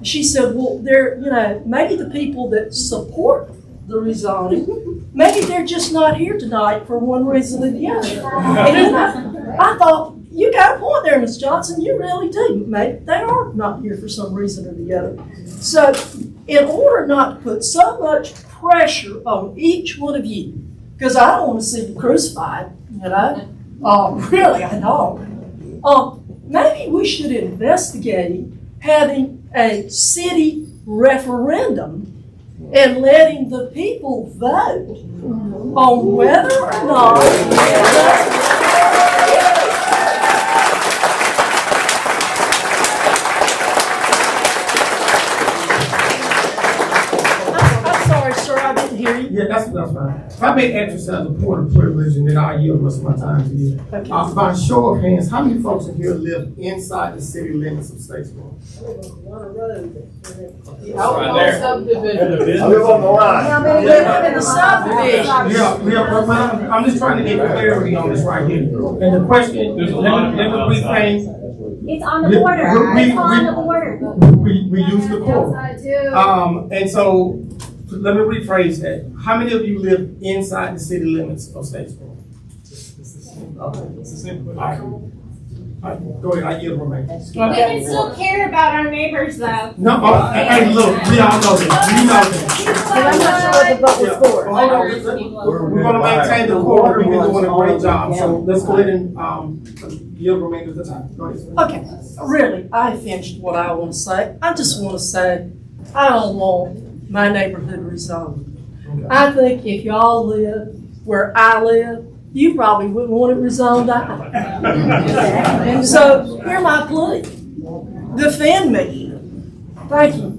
she said, well, maybe the people that support the rezoning, maybe they're just not here tonight for one reason or the other. And I thought, you got a point there, Ms. Johnson, you really do. Maybe they are not here for some reason or the other. So, in order not to put so much pressure on each one of you, because I don't want to see you crucified, really, I don't. Maybe we should investigate having a city referendum and letting the people vote on whether or not I'm sorry, sir, I didn't hear you. Yeah, that's fine. If I may exercise a point of privilege and then I'll yield the rest of my time to you. Okay. By show of hands, how many folks in here live inside the city limits of Statesboro? I live on the line. in the subdivision. Yeah, I'm just trying to get clarity on this right here. And the question, let me rephrase. It's on the border. It's on the border. We use the core. And so, let me rephrase that. How many of you live inside the city limits of Statesboro? Okay. All right, go ahead, I yield the remainder. We can still care about our neighbors though. No, hey, look, we all know that. We know that. But I'm not sure what the vote was for. Hold on. We're gonna maintain the core. We've been doing a great job. So let's go ahead and yield the remainder of the time. Go ahead. Okay, really, I finished what I want to say. I just want to say, I don't want my neighborhood rezoned. I think if y'all live where I live, you probably wouldn't want it rezoned either. So, here's my plea. Defend me. Thank you.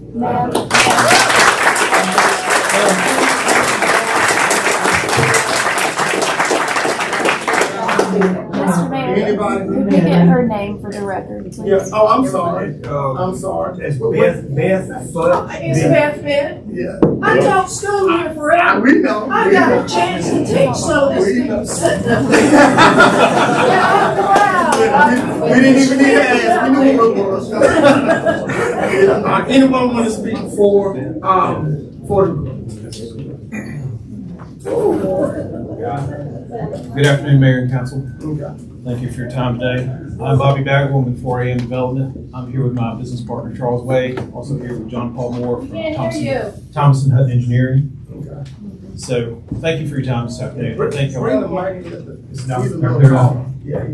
Mr. Mayor, Anybody? could we get her name for the record, please? Yeah. Oh, I'm sorry. I'm sorry. That's Beth Foot. It's Beth Bennett. Yeah. I taught school here forever. We know. I got a chance to teach some of this people sitting up there. We didn't even need to ask. We knew what it was. Anyone want to speak for the group? Good afternoon, Mayor and Council. Okay. Thank you for your time today. I'm Bobby Bagwell with 4AM Development. I'm here with my business partner, Charles Way, also here with John Paul Moore from Thomas and Hutton Engineering. Okay. So, thank you for your time this afternoon. Thank you. Bring the mic. It's now He's a clear little off. tall. Yeah,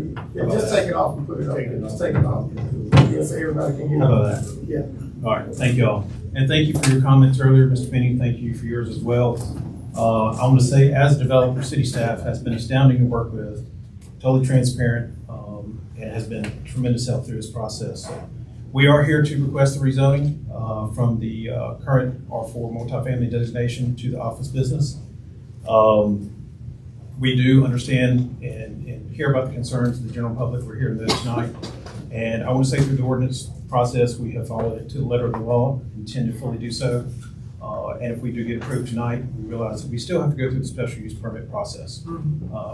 just take it off and put it up. Just take it off. Yeah, so everybody can hear. How about that? Yeah. All right, thank you all. And thank you for your comments earlier, Mr. Penny. Thank you for yours as well. I want to say, as a developer, city staff has been astounding to work with, totally transparent, and has been tremendous help through this process. So we are here to request the rezoning from the current R4 multifamily designation to the office business. We do understand and care about the concerns of the general public. We're here today tonight. And I want to say through the ordinance process, we have followed it to the letter of the law, intend to fully do so. And if we do get approved tonight, we realize that we still have to go through the special use permit process,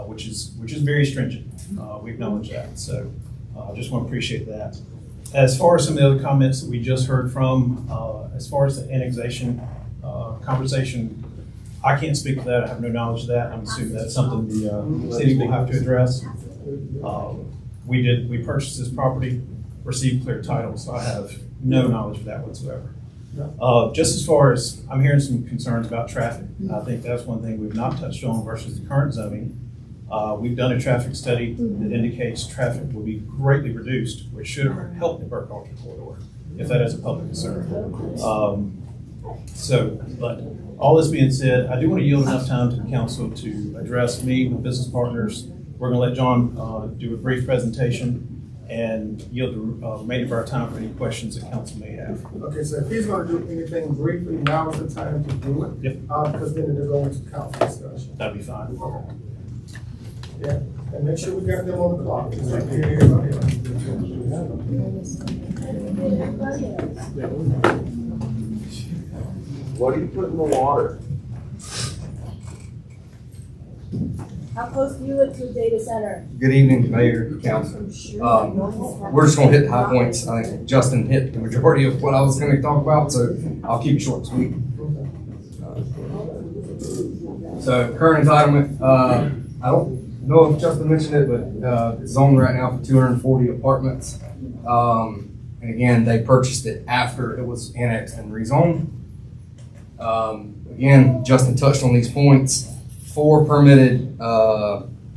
which is very stringent. We acknowledge that. So I just want to appreciate that. As far as some of the other comments that we just heard from, as far as the annexation conversation, I can't speak to that. I have no knowledge of that. I'm assuming that's something the city will have to address. We purchased this property, received clear title, so I have no knowledge of that whatsoever. Just as far as, I'm hearing some concerns about traffic. I think that's one thing we've not touched on versus the current zoning. We've done a traffic study that indicates traffic will be greatly reduced, which should help the Burke-Culture corridor, if that is a public concern. But all this being said, I do want to yield enough time to the council to address me with business partners. We're going to let John do a brief presentation and yield the remainder of our time for any questions that council may have. Okay, so if he's gonna do anything briefly, now is the time to do it. Yep. Because then they're going to council discussion. That'd be fine. Okay. Yeah, and make sure we got them on the clock. So I can hear everybody. What do you put in the water? How close do you live to a data center? Good evening, Mayor, Council. We're just gonna hit the high points. I think Justin hit the majority of what I was gonna talk about, so I'll keep it short and sweet. So current entitlement, I don't know if Justin mentioned it, but it's zoned right now for 240 apartments. And again, they purchased it after it was annexed and rezoned. Again, Justin touched on these points. 4 permitted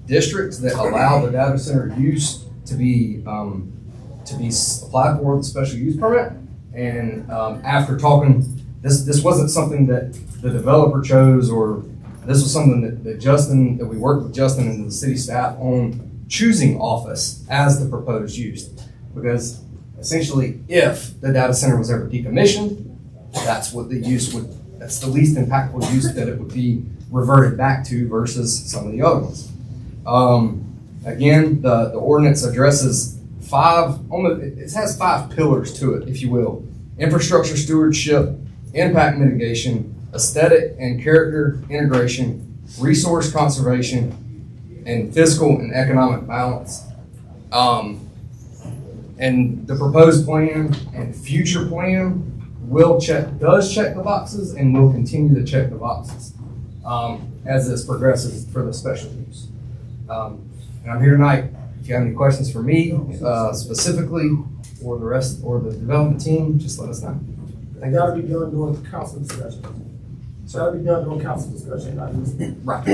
districts that allow the data center use to be applied for with a special use permit. And after talking, this wasn't something that the developer chose, or this was something that we worked with Justin and the city staff on choosing office as the proposed use. Because essentially, if the data center was ever decommissioned, that's what the use would, that's the least impactful use that it would be reverted back to versus some of the other ones. Again, the ordinance addresses it has 5 pillars to it, if you will. Infrastructure stewardship, impact mitigation, aesthetic and character integration, resource conservation, and fiscal and economic balance. And the proposed plan and future plan does check the boxes and will continue to check the boxes as this progresses for the special use. And I'm here tonight. If you have any questions for me specifically, or the rest, or the development team, just let us know. They gotta be done during the council discussion. So that'll be done during council discussion, not this. Right.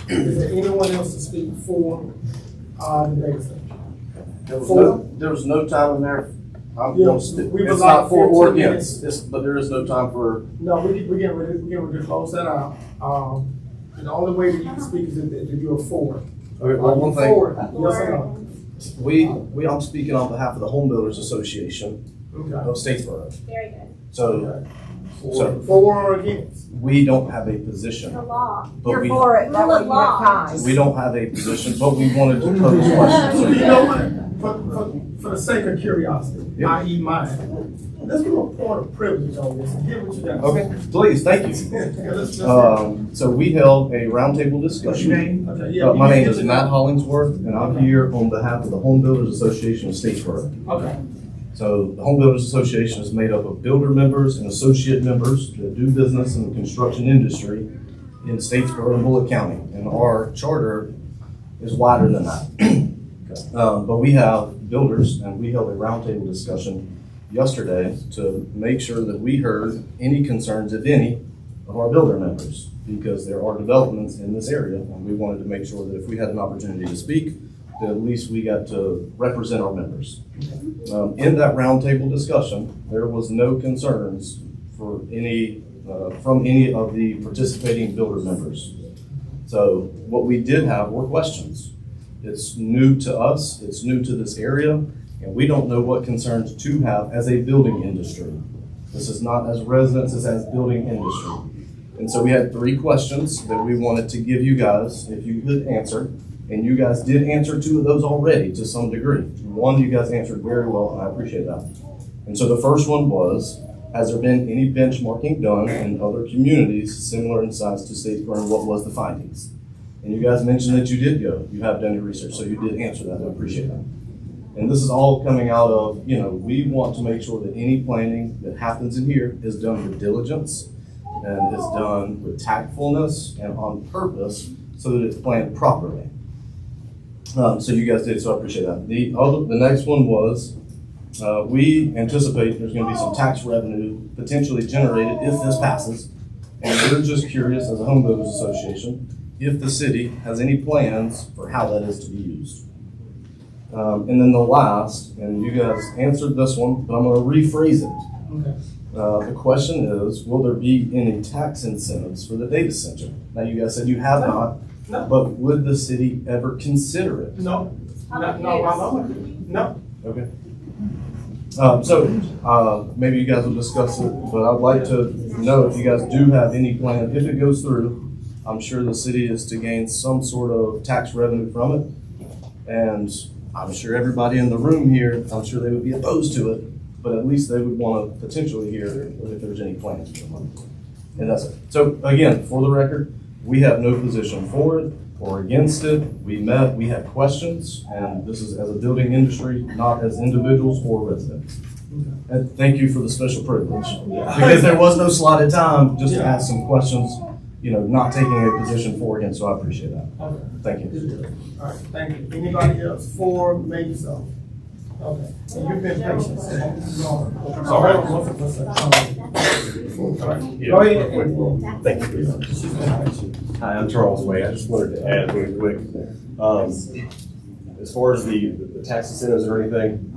Is there anyone else to speak for the data center? There was no time in there. It's not for ordinance, but there is no time for. No, we're getting ready to close that out. And the only way that you can speak is if you're for. Okay, well, one thing. Yes or no? I'm speaking on behalf of the Home Builders Association of Statesboro. Very good. So For or against? We don't have a position. The law. But You're for it, that way you have time. We don't have a position, but we wanted to pose questions. You know what? For the sake of curiosity, i.e. mine, let's do a point of privilege on this and hear what you got. Okay, please, thank you. So we held a roundtable discussion. My name is Matt Hollingsworth, and I'm here on behalf of the Home Builders Association of Statesboro. Okay. So the Home Builders Association is made up of builder members and associate members that do business in the construction industry in Statesboro and Bullitt County. And our charter is wider than that. But we have builders, and we held a roundtable discussion yesterday to make sure that we heard any concerns, if any, of our builder members, because there are developments in this area, and we wanted to make sure that if we had an opportunity to speak, that at least we got to represent our members. In that roundtable discussion, there was no concerns for any from any of the participating builder members. So what we did have were questions. It's new to us, it's new to this area, and we don't know what concerns to have as a building industry. This is not as residents, it's as building industry. And so we had 3 questions that we wanted to give you guys, if you could answer. And you guys did answer 2 of those already to some degree. 1 you guys answered very well, and I appreciate that. And so the first one was, has there been any benchmarking done in other communities similar in size to Statesboro, and what was the findings? And you guys mentioned that you did go. You have done your research, so you did answer that. I appreciate that. And this is all coming out of, we want to make sure that any planning that happens in here is done with diligence and is done with tactfulness and on purpose so that it's planned properly. So you guys did, so I appreciate that. The next one was, we anticipate there's going to be some tax revenue potentially generated if this passes. And we're just curious as a Home Builders Association if the city has any plans for how that is to be used. And then the last, and you guys answered this one, but I'm gonna rephrase it. Okay. The question is, will there be any tax incentives for the data center? Now, you guys said you have not, No. but would the city ever consider it? No, no. Okay. Maybe you guys will discuss it, but I'd like to know if you guys do have any plan, if it goes through, I'm sure the city is to gain some sort of tax revenue from it. And I'm sure everybody in the room here, I'm sure they would be opposed to it, but at least they would want to potentially hear if there's any plans for the money. And that's it. So again, for the record, we have no position for it or against it. We met, we had questions, and this is as a building industry, not as individuals or residents. And thank you for the special privilege, because there was no slotted time just to ask some questions, you know, not taking a position for or against, so I appreciate that. Okay. Thank you. All right, thank you. Anybody else for, maybe so? Okay, and you've been patient, so. All right. Go ahead. Thank you. Hi, I'm Charles Way. I just wanted to add really quick. As far as the tax incentives or anything,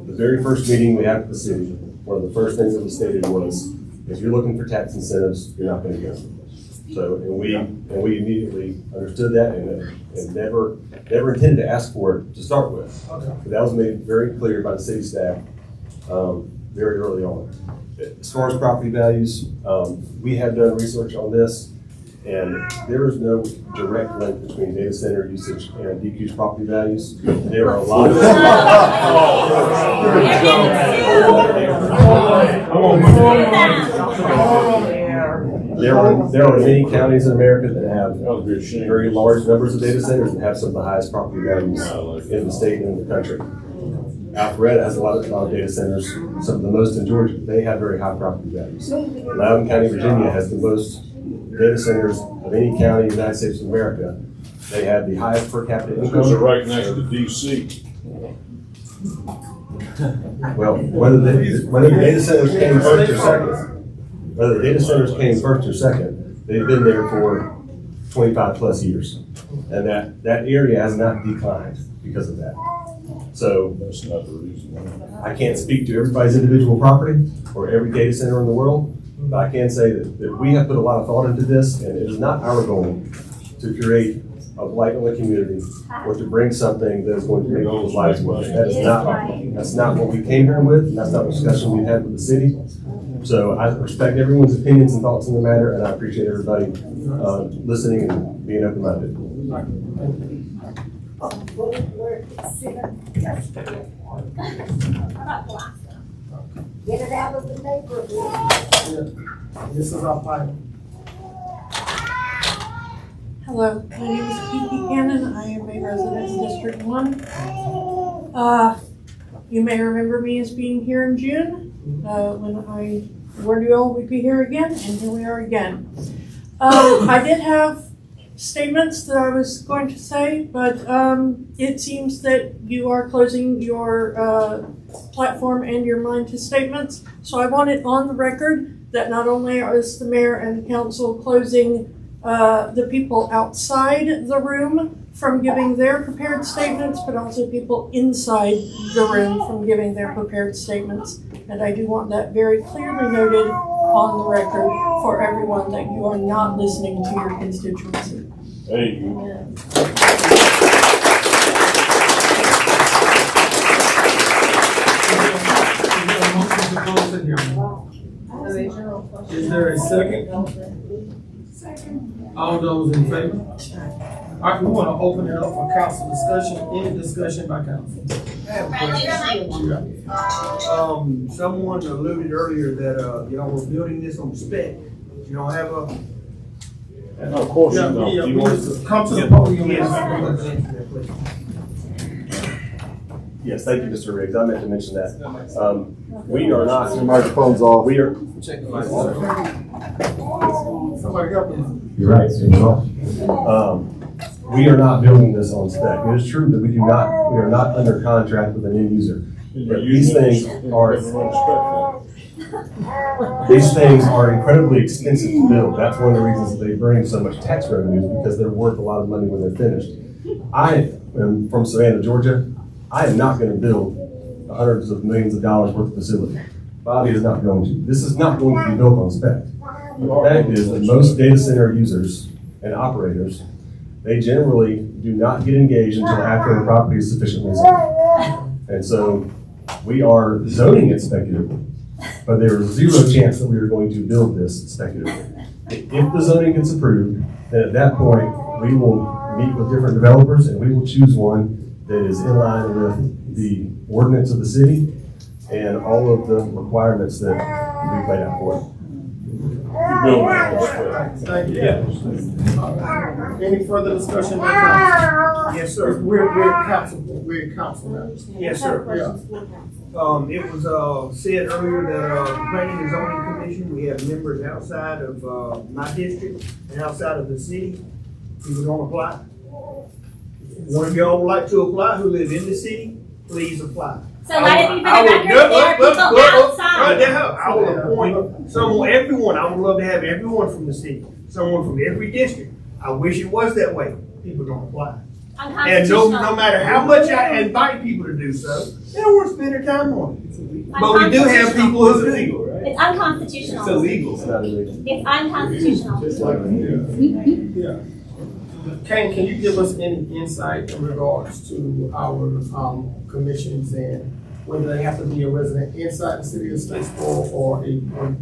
the very first meeting we had with the city, one of the first things that was stated was, if you're looking for tax incentives, you're not going to go. So, and we immediately understood that and never intended to ask for it to start with. Okay. But that was made very clear by the city staff very early on. As far as property values, we have done research on this, and there is no direct link between data center usage and DQ's property values. There are a lot of There are many counties in America that have very large numbers of data centers and have some of the highest property values in the state and in the country. Alpharetta has a lot of data centers, some of the most in Georgia. They have very high property values. Loudoun County, Virginia has the most data centers of any county in the United States of America. They have the highest per capita income. Because they're right next to DC. Well, whether the data centers came first or second, they've been there for 25 plus years. And that area has not declined because of that. So That's not the reason. I can't speak to everybody's individual property or every data center in the world, but I can say that we have put a lot of thought into this, and it is not our goal to create a blight on the community or to bring something that is going to make people's lives worse. That's not what we came here with, and that's not the discussion we've had with the city. So I respect everyone's opinions and thoughts on the matter, and I appreciate everybody listening and being open-minded. Get it out of the neighborhood. This is our final. Hello, my name is Kiki Cannon. I am a resident in District 1. You may remember me as being here in June, when I warned you all we'd be here again, and here we are again. I did have statements that I was going to say, but it seems that you are closing your platform and your mind to statements. So I want it on the record that not only is the mayor and the council closing the people outside the room from giving their prepared statements, but also people inside the room from giving their prepared statements. And I do want that very clearly noted on the record for everyone that you are not listening to your constituency. Hey, Is there a second? Second. All those in favor? All right, we want to open it up for council discussion. Any discussion by council? I have a question. Someone alluded earlier that, y'all were building this on spec. You don't have a. of course you don't. Yeah, You want to- come to the podium. Yes, thank you, Mr. Riggs. I meant to mention that. We are not. Your microphone's off. We are. Somebody help me. You're right. We are not building this on spec. It is true that we are not under contract with an end user. But these things are. These things are incredibly expensive to build. That's one of the reasons that they bring so much tax revenues, because they're worth a lot of money when they're finished. I am from Savannah, Georgia. I am not going to build hundreds of millions of dollars worth of facility. Bobby is not going to. This is not going to be built on spec. The fact is that most data center users and operators, they generally do not get engaged until after the property is sufficiently zoned. And so we are zoning it speculatively, but there is zero chance that we are going to build this speculatively. If the zoning gets approved, then at that point, we will meet with different developers and we will choose one that is in line with the ordinance of the city and all of the requirements that we've laid out for it. Thank you. Any further discussion by council? Yes, sir. We're council now. Yes, sir. It was said earlier that planning and zoning commission, we have members outside of my district and outside of the city who don't apply. One of y'all would like to apply who live in the city, please apply. So let it be for the record, there are people outside. I will appoint someone, everyone, I would love to have everyone from the city, someone from every district. I wish it was that way. People don't apply. And no matter how much I invite people to do so, they don't want to spend their time on it. But we do have people who do. It's unconstitutional. It's illegal. It's not illegal. It's unconstitutional. Just like Yeah. Can you give us any insight in regards to our commissions and whether they have to be a resident inside the city of Statesboro or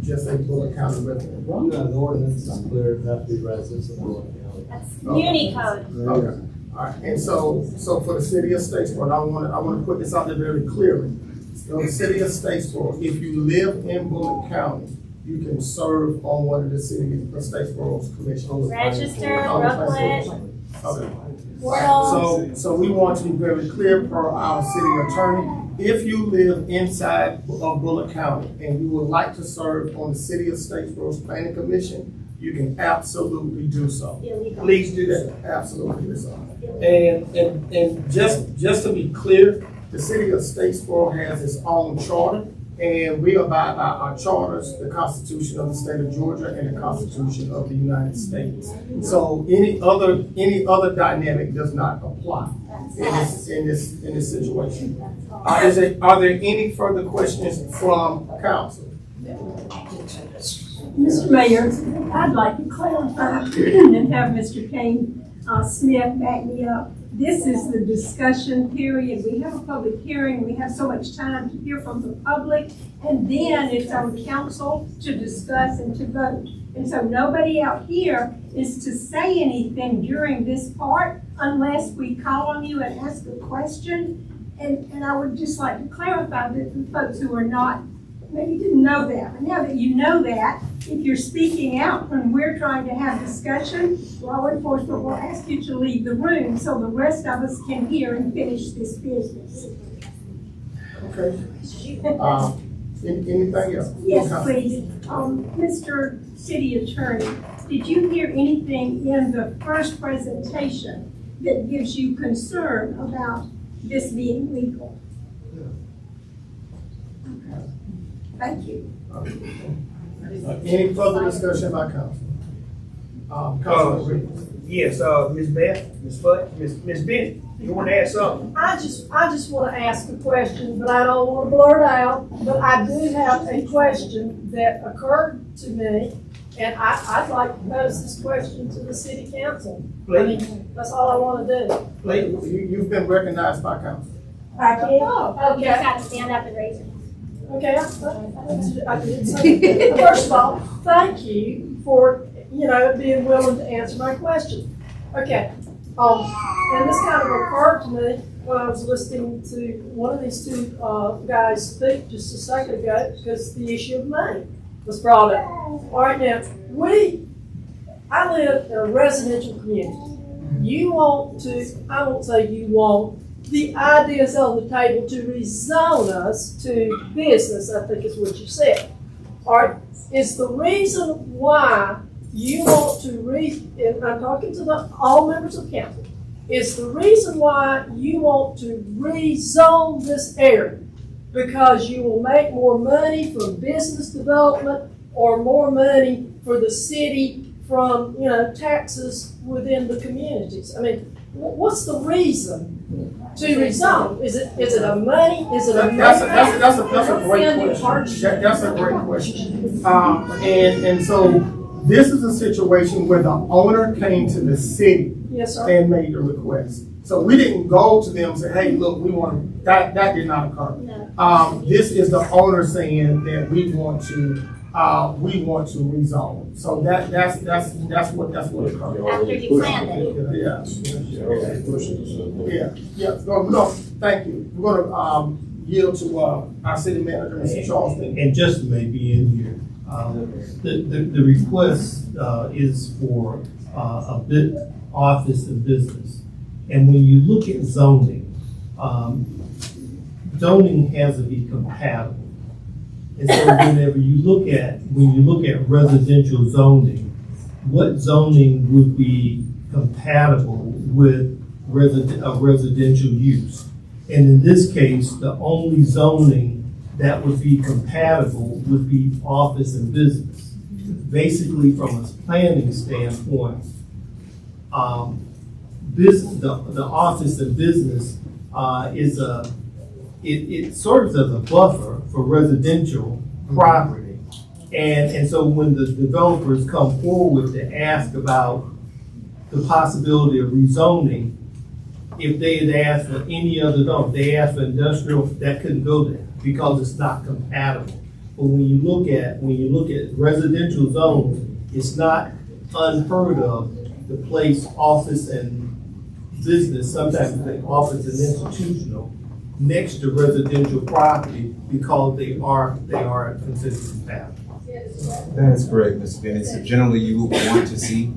just a Bullock County resident? The ordinance is clear, it has to be residents of Bullock County. That's muni code. Okay. All right. And so for the city of Statesboro, I want to put this out there very clearly. So the city of Statesboro, if you live in Bullock County, you can serve on one of the city of Statesboro's commissions. Register, Brooklyn. Okay. So we want to be very clear per our city attorney. If you live inside of Bullock County and you would like to serve on the city of Statesboro's planning commission, you can absolutely do so. Please do that. Absolutely do so. And just to be clear, the city of Statesboro has its own charter, and we abide by our charters, the Constitution of the state of Georgia and the Constitution of the United States. So any other dynamic does not apply in this situation. Are there any further questions from council? Mr. Mayor, I'd like to clarify and have Mr. Kane Smith back me up. This is the discussion period. We have a public hearing. We have so much time to hear from the public, and then it's on council to discuss and to vote. And so nobody out here is to say anything during this part unless we call on you and ask a question. And I would just like to clarify that the folks who are not, maybe didn't know that. But now that you know that, if you're speaking out when we're trying to have discussion, law enforcement will ask you to leave the room so the rest of us can hear and finish this business. Okay. Anything else? Yes, please. Mr. City Attorney, did you hear anything in the first presentation that gives you concern about this being legal? Okay. Thank you. Any further discussion by council? Yes, Ms. Beth, Ms. Fudge, Ms. Bennett, you want to ask something? I just want to ask a question, but I don't want to blurt out. But I do have a question that occurred to me, and I'd like to pose this question to the city council. Please. I mean, that's all I want to do. Please, you've been recognized by council. I can. You just got to stand up and raise your hand. Okay, I did say, first of all, thank you for, being willing to answer my question. Okay, and this kind of occurred to me when I was listening to one of these two guys speak just a second ago, because the issue of money was brought up. All right, now, I live in a residential community. You want to, I won't say you want, the idea is on the table to rezone us to business, I think is what you said. All right, is the reason why you want to and I'm talking to all members of council, is the reason why you want to rezone this area because you will make more money from business development or more money for the city from, taxes within the communities. I mean, what's the reason to rezone? Is it a money? Is it a That's a great understanding question. That's a great question. And so this is a situation where the owner came to the city Yes, sir. and made the request. So we didn't go to them and say, hey, look, we want, that did not occur. No. This is the owner saying that we want to rezone. So that's what occurred. After you planned it. Yeah. No, thank you. We're gonna yield to our city manager, Mr. Charleston. And just maybe in here, the request is for a bit office and business. And when you look at zoning, zoning has to be compatible. And so when you look at residential zoning, what zoning would be compatible with a residential use? And in this case, the only zoning that would be compatible would be office and business. Basically, from a planning standpoint, the office and business it serves as a buffer for residential property. And so when the developers come forward to ask about the possibility of rezoning, if they had asked for any other zone, they asked for industrial, that couldn't go there because it's not compatible. But when you look at residential zones, it's not unheard of to place office and business, sometimes they office and institutional, next to residential property because they are considered compatible. That is correct, Mr. Bennett. So generally, you would want to see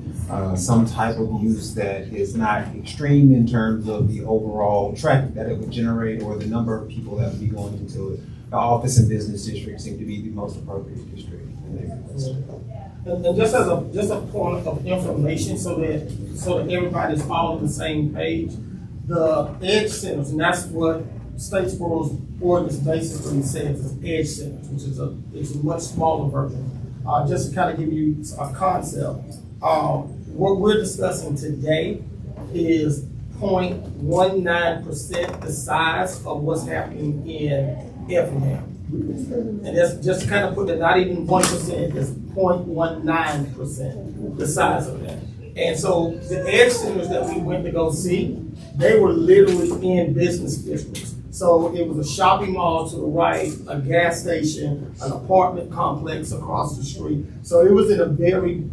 some type of use that is not extreme in terms of the overall traffic that it would generate or the number of people that would be going into it. The office and business district seem to be the most appropriate district. And just as a point of information, so that everybody's all on the same page, the edge centers, and that's what Statesboro's ordinance basically says is edge centers, which is a much smaller version. Just to kind of give you a concept, what we're discussing today is 0.19% the size of what's happening in Effingham. And that's just kind of put it, not even 1%, it's 0.19% the size of that. And so the edge centers that we went to go see, they were literally in business districts. So it was a shopping mall to the right, a gas station, an apartment complex across the street. So it was in a very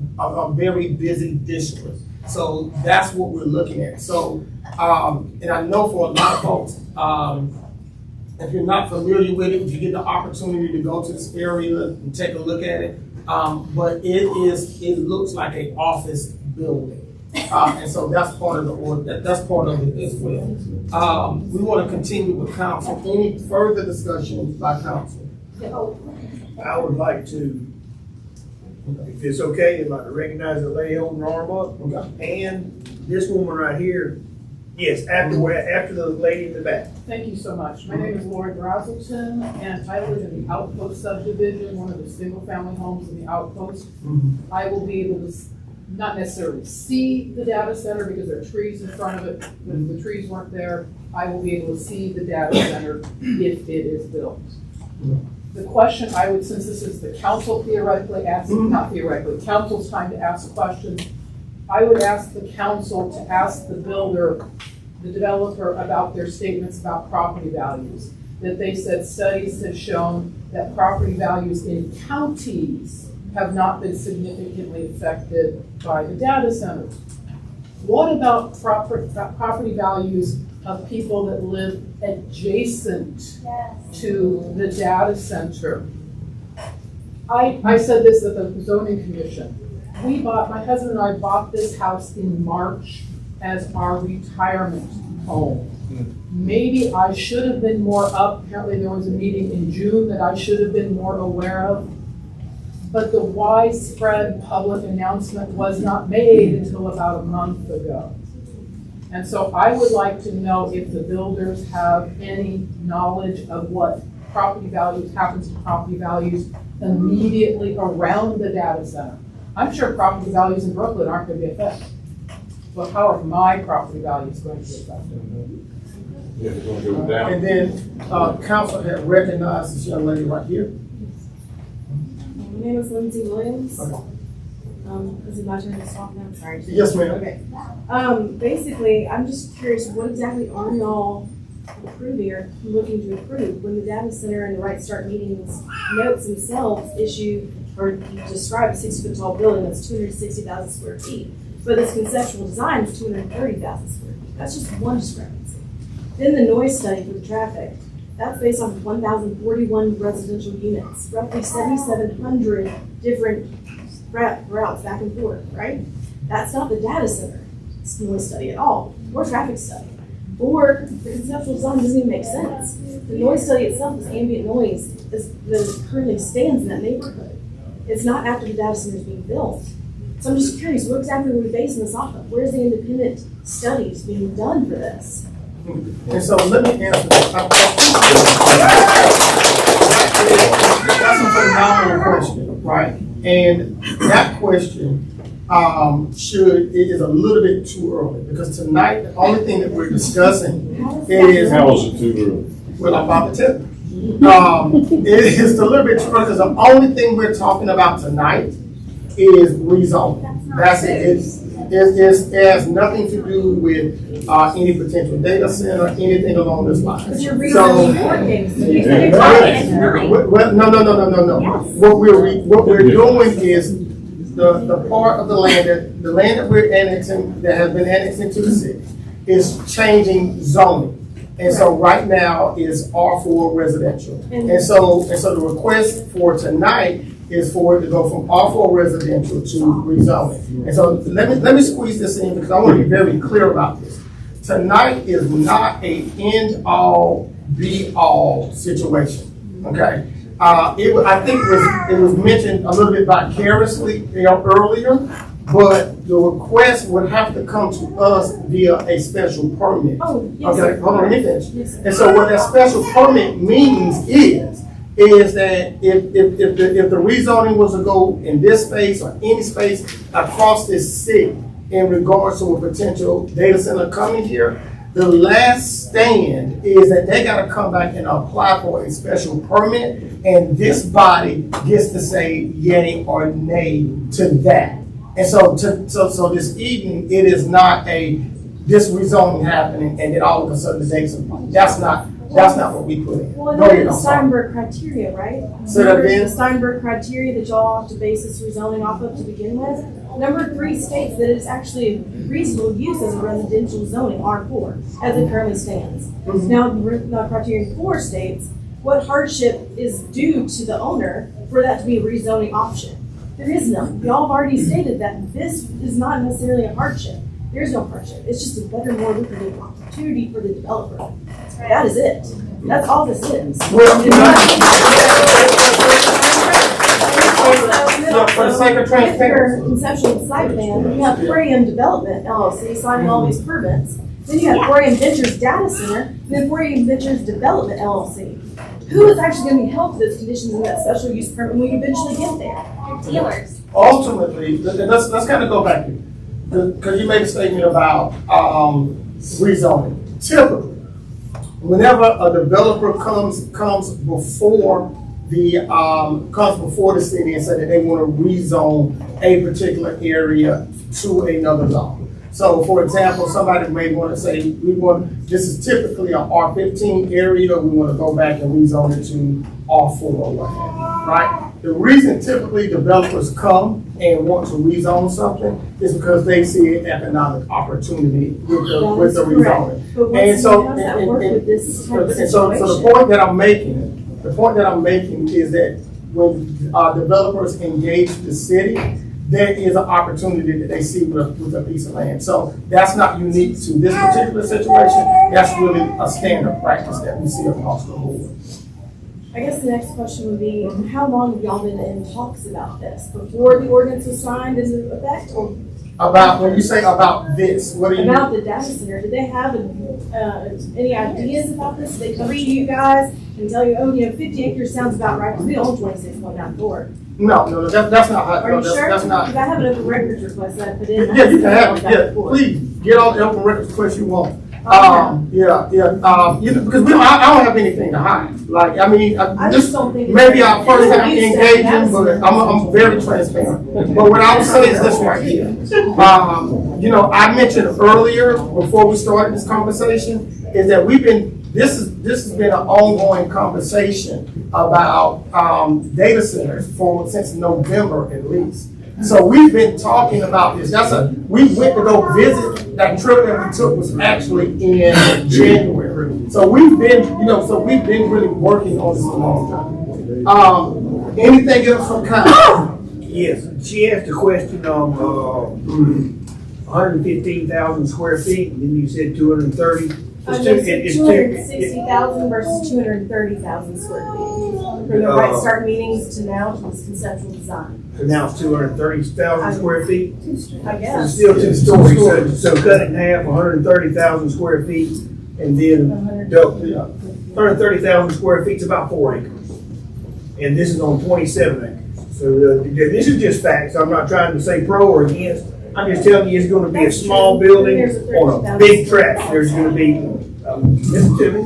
busy district. So that's what we're looking at. So, and I know for a lot of folks, if you're not familiar with it, you get the opportunity to go to this area and take a look at it. But it looks like an office building. And so that's part of that's part of it as well. We want to continue with council. Any further discussion by council? I would like to, if it's okay, I'd like to recognize the lady holding her arm up. Okay. And this woman right here, yes, after the lady in the back. Thank you so much. My name is Lori Brazelton, and I live in the Outpost subdivision, one of the single-family homes in the Outpost. I will be able to not necessarily see the data center because there are trees in front of it. If the trees weren't there, I will be able to see the data center if it is built. The question I would, since this is the council theoretically asking, not theoretically, council's time to ask questions, I would ask the council to ask the builder, the developer, about their statements about property values. That they said studies have shown that property values in counties have not been significantly affected by the data centers. What about property values of people that live adjacent to the data center? I said this at the zoning commission. My husband and I bought this house in March as our retirement home. Maybe I should have been more up. Apparently there was a meeting in June that I should have been more aware of. But the widespread public announcement was not made until about a month ago. And so I would like to know if the builders have any knowledge of what property values, happens to property values immediately around the data center. I'm sure property values in Brooklyn aren't gonna be affected. But how are my property values going to be affected? Yeah, we're gonna go down. And then, council had recognized this young lady right here. My name is Lindsay Williams. Okay. Is it my turn to talk now? Sorry. Yes, ma'am. Okay. Basically, I'm just curious, what exactly are y'all approving or looking to approve when the data center and the Right Start meetings notes themselves issue or describe a 6-foot tall building that's 260,000 square feet, but this conceptual design is 230,000 square feet. That's just one discrepancy. Then the noise study for the traffic, that's based on 1,041 residential units, roughly 7,700 different routes back and forth, right? That's not the data center noise study at all, or traffic study. Or the conceptual design doesn't even make sense. The noise study itself is ambient noise that currently stands in that neighborhood. It's not after the data center is being built. So I'm just curious, what exactly are we basing this off of? Where's the independent studies being done for this? And so let me answer that. That's a phenomenal question, right? And that question it is a little bit too early, because tonight, the only thing that we're discussing is. How is it too early? Well, I'm about to tell you. It is a little bit too early, because the only thing we're talking about tonight is rezoning. That's it. It has nothing to do with any potential data center, anything along this line. Because you're rezoning court cases. You're Well, no. What we're doing is the part of the land that we're annexing, that has been annexed into the city, is changing zoning. And so right now is R4 residential. And so the request for tonight is for it to go from R4 residential to rezoning. And so let me squeeze this in, because I want to be very clear about this. Tonight is not a end all be all situation. Okay. I think it was mentioned a little bit vicariously earlier, but the request would have to come to us via a special permit. Oh, yes. Okay, hold on, let me finish. Yes. And so what that special permit means is that if the rezoning was to go in this space or any space across this city in regards to a potential data center coming here, the last stand is that they gotta come back and apply for a special permit, and this body gets to say yay or nay to that. And so this evening, it is not this rezoning happening and then all of a sudden the dates are, that's not what we put in. Well, and then the Steinberg criteria, right? Say that again? The Steinberg criteria that y'all have to base this rezoning off of to begin with. Number 3 states that it is actually a reasonable use as a residential zoning, R4, as it currently stands. Now, the criterion 4 states what hardship is due to the owner for that to be a rezoning option. There is none. Y'all have already stated that this is not necessarily a hardship. There's no hardship. It's just a better, more lucrative opportunity for the developer. That is it. That's all this is. For the sake of transparency. Conceptual site plan, you have 4AM Development LLC signing all these permits. Then you have 4AM Ventures Data Center, and then 4AM Ventures Development LLC. Who is actually going to be held to those conditions in that special use permit when you eventually get there? Dealers. Ultimately, let's kind of go back here, because you made a statement about rezoning. Typically, whenever a developer comes before the city and say that they want to rezone a particular area to another zone. So, for example, somebody may want to say, this is typically an R15 area, we want to go back and rezone it to R4 or what have you, right? The reason typically developers come and want to rezone something is because they see an economic opportunity with the rezoning. And so the point that I'm making is that when developers engage the city, there is an opportunity that they see with a piece of land. So that's not unique to this particular situation. That's really a standard practice that we see across the board. I guess the next question would be, how long have y'all been in talks about this? Before the ordinance was signed into effect? Or about, when you say about this, what do you mean? About the data center, did they have any ideas about this? Did they come to you guys and tell you, oh, 50 acres sounds about right, because we own 26.94. No, that's not how, Are no, you sure? that's not. Because I have an open records request that I put in. Yeah, you can have it, yeah, please, get all the open records requests you want. Because I don't have anything to hide, like, I mean, I this just don't think. maybe our first time You said engaging, that's- but I'm very transparent. But what I would say is this right here. I mentioned earlier, before we started this conversation, is that this has been an ongoing conversation about, data centers since November at least. So we've been talking about this. We went to go visit, that trip that we took was actually in January. So we've been really working on this a long time. Anything else from Kyle? Yes, she asked a question on, 115,000 square feet, and then you said 230. It's 260,000 versus 230,000 square feet. From the right start meetings to now to this conceptual design. So now it's 230,000 square feet? I It's guess. still 2 stories, so cut it in half, 130,000 square feet, and then 130,000 square feet is about 4 acres. And this is on 27 acres. So this is just facts, I'm not trying to say pro or against. I'm just telling you, it's gonna be a small building on a big tract. There's gonna be, listen to me,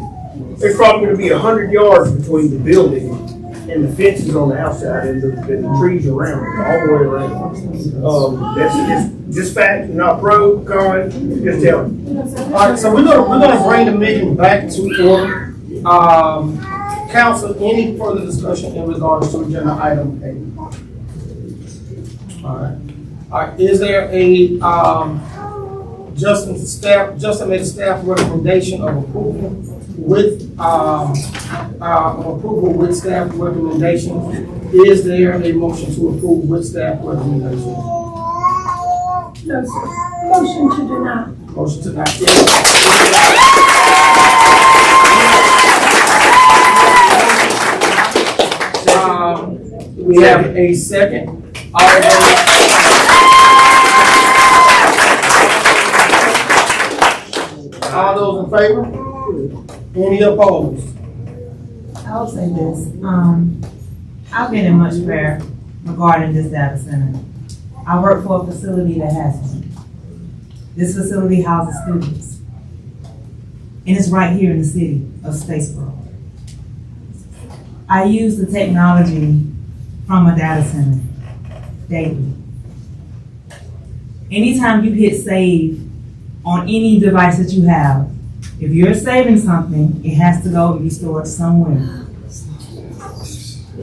there's probably gonna be 100 yards between the building and the fences on the outside and the trees around it, all the way around. That's just fact, not pro, con, just telling you. All right, so we're gonna bring the meeting back to order. Council, any further discussion in regards to agenda item A? All right, is there a, Justin made a staff recommendation of approval with, staff recommendation. Is there a motion to approve with staff recommendation? No, sir. Motion to deny. Motion to deny. We have a second. All those in favor? Any opposed? I'll say this, I've been in much prayer regarding this data center. I work for a facility that has one. This facility houses students. And it's right here in the city of Statesboro. I use the technology from a data center daily. Anytime you hit save on any device that you have, if you're saving something, it has to go and be stored somewhere.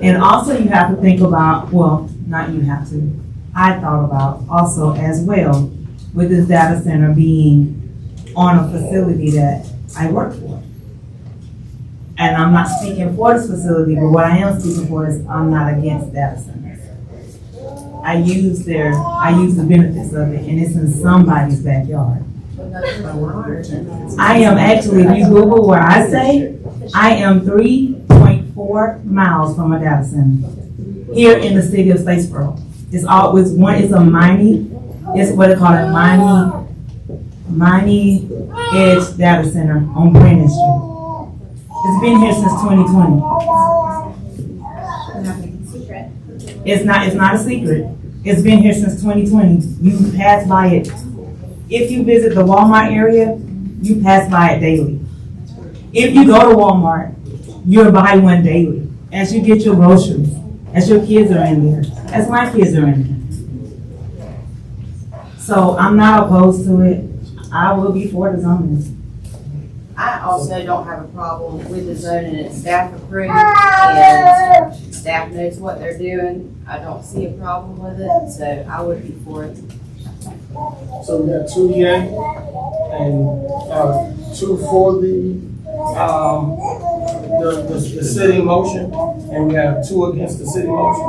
And also you have to think about, well, not you have to, I thought about also as well with this data center being on a facility that I work for. And I'm not speaking for this facility, but what I am speaking for is I'm not against data centers. I use the benefits of it, and it's in somebody's backyard. I am actually, if you Google where I say, I am 3.4 miles from a data center here in the city of Statesboro. It's always it's what they call it, Miami Edge Data Center on Brandon Street. It's been here since 2020. It's not a secret. It's been here since 2020. You pass by it. If you visit the Walmart area, you pass by it daily. If you go to Walmart, you're by one daily. As you get your groceries, as your kids are in there, as my kids are in there. So I'm not opposed to it. I will be for the zoning. I also don't have a problem with the zoning. It's staff approved and staff knows what they're doing. I don't see a problem with it, so I would be for it. So we got 2 yea and 2 for the city motion, and we have 2 against the city motion.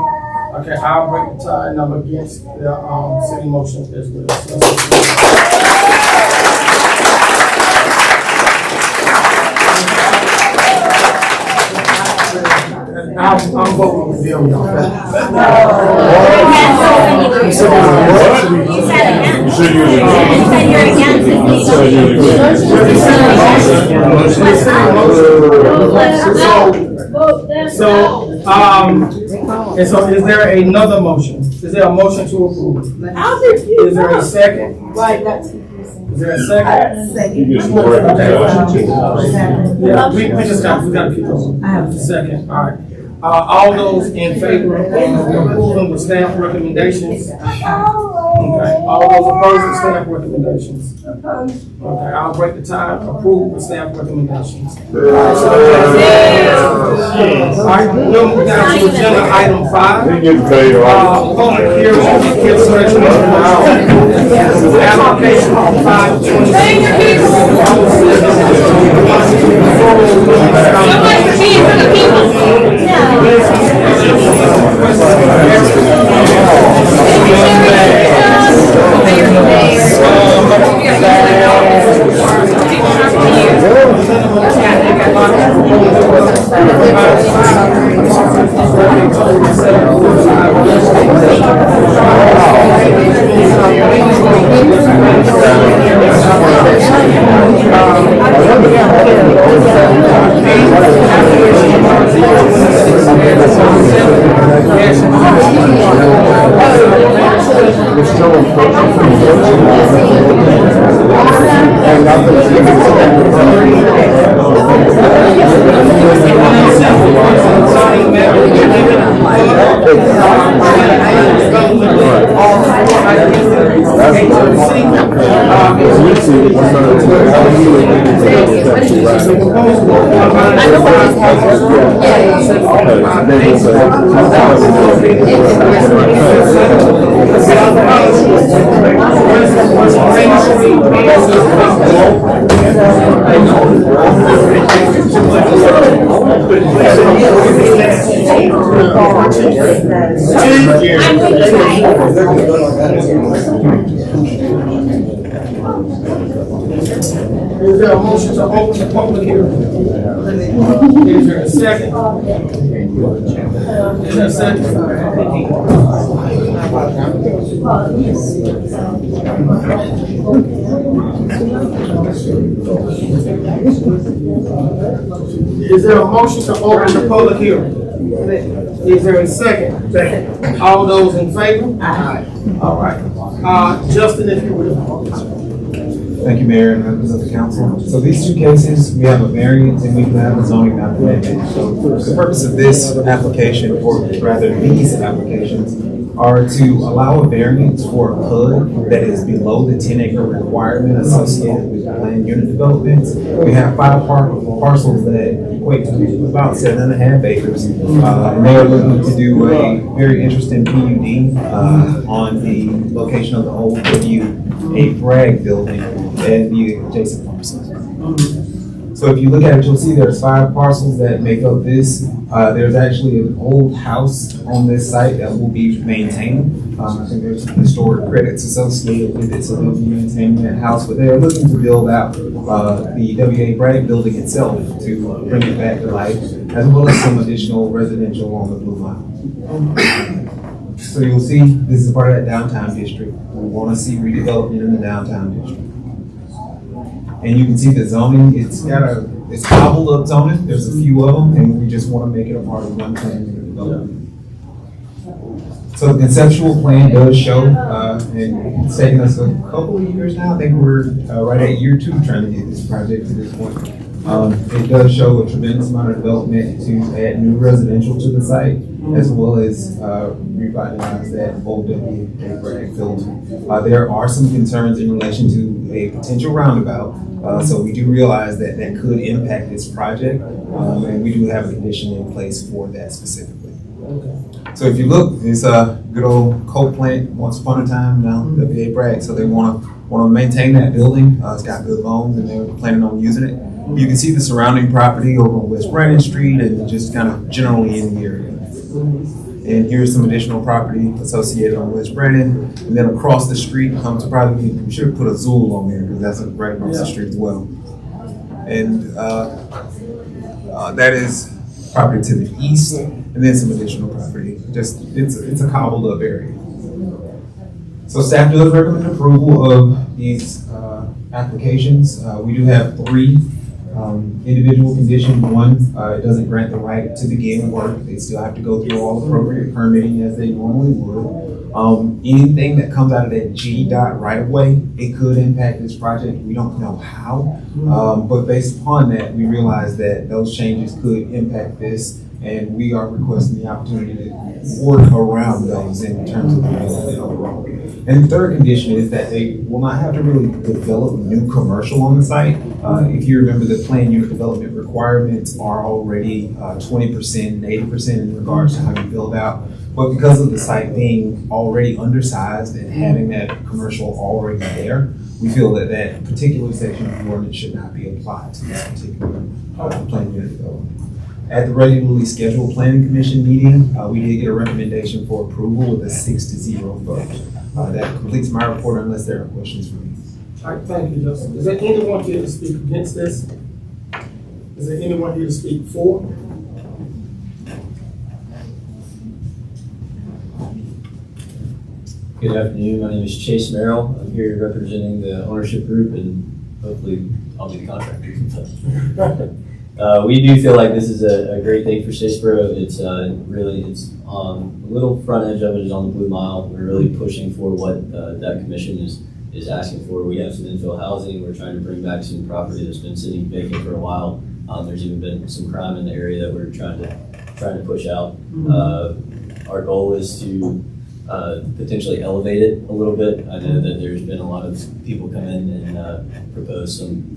Okay, I'll break the tie and I'm against the city motion as well. I'm voting with them, y'all. You said against. You said you're against it. So vote them So, out. and so is there another motion? Is there a motion to approve? I'll refuse. Is there a second? Right, that's. Is there a second? You just work on that. Yeah, we gotta keep going. Second, all right. All those in favor of approving with staff recommendations? Okay, all those opposed with staff recommendations? Okay, I'll break the tie, approve with staff recommendations. All right, we'll move down to agenda item 5. They get paid, right? Public hearing, consideration of application on 5. Is there a motion to open the public hearing? Is there a second? Is there a second? Is there a motion to open the public hearing? Is there a second? Second. All those in favor? Aye. All right. Justin, if you would. Thank you, Mayor and members of the council. So these two cases, we have a variance and we have a zoning amendment. So the purpose of this application, or rather these applications, are to allow a variance for a PUD that is below the 10-acre requirement associated with land unit developments. We have 5 parcels that equate to about 7.5 acres. And they are looking to do a very interesting PUD on the location of the old WA Bragg building and the adjacent parcels. So if you look at it, you'll see there's 5 parcels that make up this. There's actually an old house on this site that will be maintained. I think there's some historic credits associated with it, so they'll be maintaining that house. But they're looking to build out the WA Bragg building itself to bring it back to life, as well as some additional residential on the Blue Line. So you'll see this is part of that downtown district. We want to see redevelopment in the downtown district. And you can see the zoning, it's cobbled up zoning, there's a few of them, and we just want to make it a part of one plan development. So the conceptual plan does show, and it's taken us a couple of years now, I think we're right at year 2 trying to get this project to this point. It does show a tremendous amount of development to add new residential to the site, as well as revitalize that old WA Bragg building. There are some concerns in relation to a potential roundabout. So we do realize that that could impact this project, and we do have a condition in place for that specifically. So if you look, it's a good old coal plant once upon a time, now WA Bragg. So they want to maintain that building. It's got good loans, and they're planning on using it. You can see the surrounding property over on West Brandon Street, and just kind of generally in the area. And here's some additional property associated on West Brandon. And then across the street comes probably, we should put a Zool on there because that's right across the street as well. And that is property to the east, and then some additional property. Just, it's a cobbled up area. So staff does recommend approval of these applications. We do have 3 Individual condition one, it doesn't grant the right to begin work. They still have to go through all appropriate permitting as they normally would. Anything that comes out of that G dot right of way, it could impact this project. We don't know how, but based upon that, we realize that those changes could impact this, and we are requesting the opportunity to work around those in terms of the development overall. And the third condition is that they will not have to really develop new commercial on the site. If you remember, the plan unit development requirements are already 20% and 80% in regards to how you build out. But because of the site being already undersized and having that commercial already there, we feel that that particular section of the ordinance should not be applied to this particular plan unit development. At the regularly scheduled planning commission meeting, we did get a recommendation for approval with a 6-0 vote. That completes my report unless there are questions for me. All right, thank you, Justin. Is there anyone here to speak against this? Is there anyone here to speak for? Good afternoon. My name is Chase Merrill. I'm here representing the ownership group, and hopefully I'll be the contractor. We do feel like this is a great thing for Statesboro. It's a little front edge of it is on the Blue Mile. We're really pushing for what that commission is asking for. We have some infill housing. We're trying to bring back some property that's been sitting vacant for a while. There's even been some crime in the area that we're trying to push out. Our goal is to potentially elevate it a little bit. I know that there's been a lot of people come in and propose some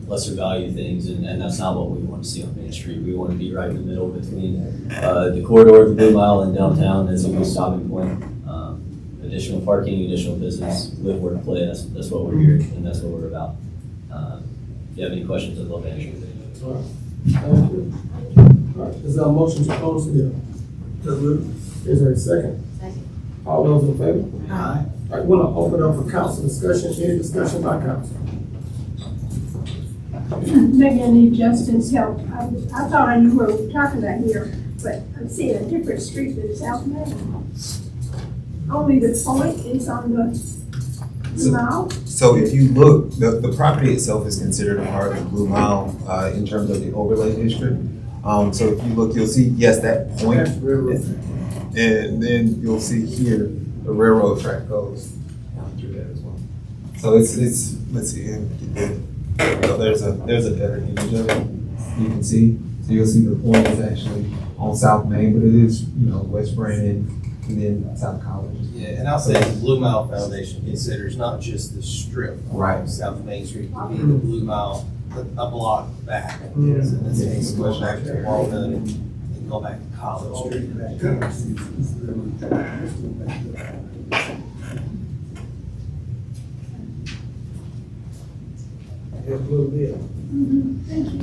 lesser value things, and that's not what we want to see on Main Street. We want to be right in the middle between the corridor of the Blue Mile and downtown as a good stopping point. Additional parking, additional business, live, work, play. That's what we're here, and that's what we're about. If you have any questions, I'd love to answer. All right. Thank you. All right. Is there a motion to close the hearing? Is there a second? Second. All those in favor? Aye. All right, we're gonna open up for council discussion. Any discussion by council? Maybe I need Justin's help. I thought I knew what we were talking about here, but I'm seeing a different street that is out there. Only the point is on the Blue Mile. So if you look, the property itself is considered a part of the Blue Mile in terms of the overlay district. So if you look, you'll see, yes, that point. And then you'll see here, the railroad track goes down through that as well. So it's let's see, there's a better image of it. You can see, so you'll see the point is actually on South Main, but it is, West Brandon and then South College. Yeah, and I'll say the Blue Mile Foundation considers not just the strip right South Main Street, to be the Blue Mile a block back. Mm-hmm. Yes, and this case goes back to Walnut and go back to College Street. Just a little bit. Thank you.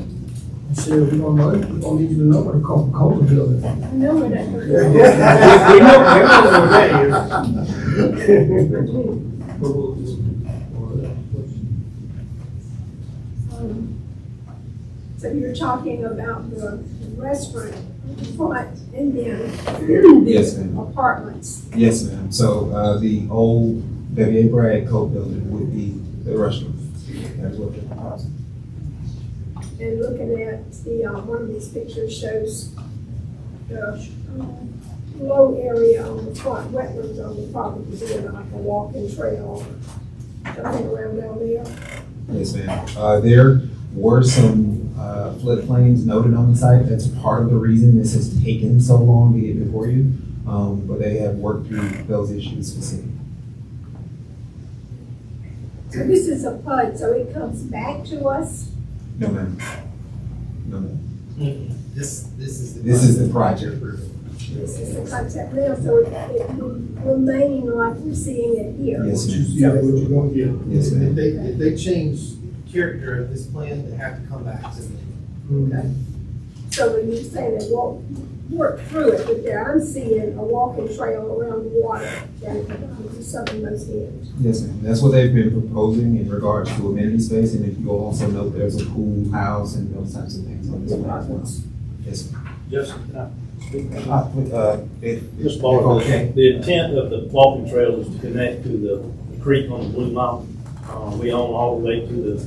Sure, we don't need you to know what a Coca-Cola building is. I know what that is. We know So you're talking about the restaurant front and then Yes, the ma'am. apartments. Yes, ma'am. So the old W.A. Bragg Coke building would be the restaurant. That's what they're proposing. And looking at the, one of these pictures shows the low area on the front, wetlands on the property, being like a walking trail, something around down there. Yes, ma'am. There were some floodplains noted on the site. That's part of the reason this has taken so long to get before you. But they have worked through those issues specifically. So this is a PUD, so it comes back to us? No, ma'am. No, ma'am. This is the project. This is the concept now, so it will remain like we're seeing it here. Yes, ma'am. Yeah, what you're gonna get. Yes, ma'am. If they change character of this plan, they have to come back to me. Okay. So when you say they won't work through it, but there I'm seeing a walking trail around the water down to southernmost end. Yes, ma'am. That's what they've been proposing in regards to amenity space. And if you'll also note, there's a pool house and those types of things on this plan as well. Yes, ma'am. Justin, can I speak? Just okay. The intent of the walking trail is to connect to the creek on the Blue Mountain. We own all the way to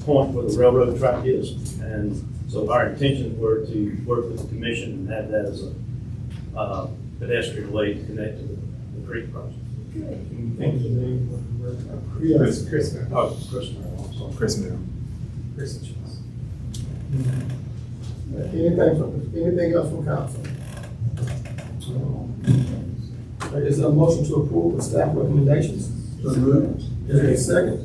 point where the railroad track is. And so our intentions were to work with the commission and have that as a pedestrian way to connect to the creek project. Thank you. Chris. Chris. Oh, Chris Merrill, I'm sorry. Chris Mill. Anything else from council? Is there a motion to approve the staff recommendations? Is there a second?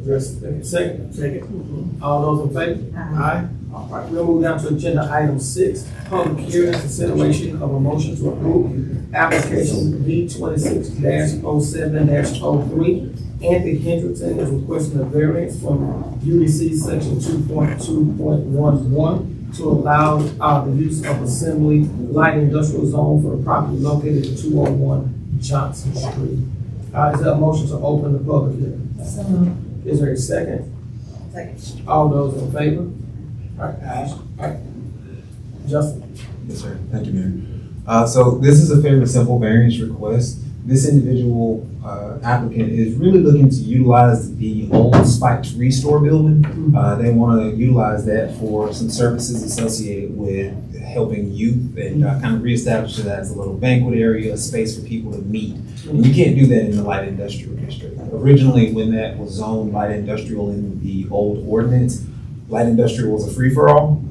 Is there a second? Second. All those in favor? Aye. All right, we'll move down to agenda item 6, public hearing and consideration of a motion to approve application V26-07-03. Anthony Hendrickson is requesting a variance from UDC section 2.2.11 to allow the use of assembly light industrial zone for the property located at 201 Johnson Street. Is there a motion to open the public hearing? Is there a second? Second. All those in favor? All right. Justin. Yes, sir. Thank you, Mayor. So this is a fairly simple variance request. This individual applicant is really looking to utilize the old Spikes Restore building. They want to utilize that for some services associated with helping youth and kind of reestablish that as a little banquet area, a space for people to meet. And you can't do that in the light industrial district. Originally, when that was zoned light industrial in the old ordinance, light industrial was a free-for-all.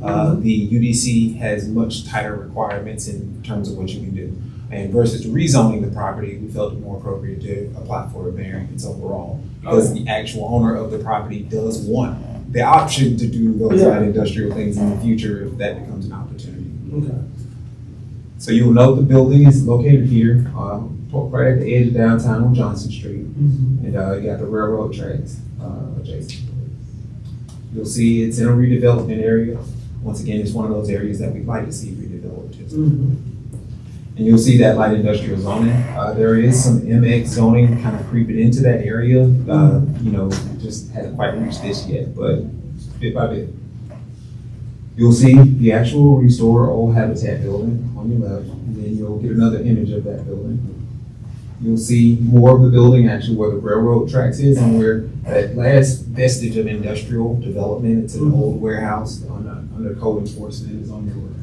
The UDC has much tighter requirements in terms of what you can do. And versus rezoning the property, we felt it more appropriate to apply for a variance overall. Because the actual owner of the property does want the option to do those light industrial things in the future if that becomes an opportunity. Okay. So you'll note the building is located here, right at the edge of downtown on Johnson Street. And you got the railroad tracks adjacent. You'll see it's in a redevelopment area. Once again, it's one of those areas that we'd like to see redeveloped. And you'll see that light industrial zoning. There is some MX zoning kind of creeping into that area. You know, just hasn't quite reached this yet, but bit by bit. You'll see the actual Restore Old Habitat building on your left, and then you'll get another image of that building. You'll see more of the building actually where the railroad tracks is and where that last vestige of industrial development, it's an old warehouse under code enforcement is on your right.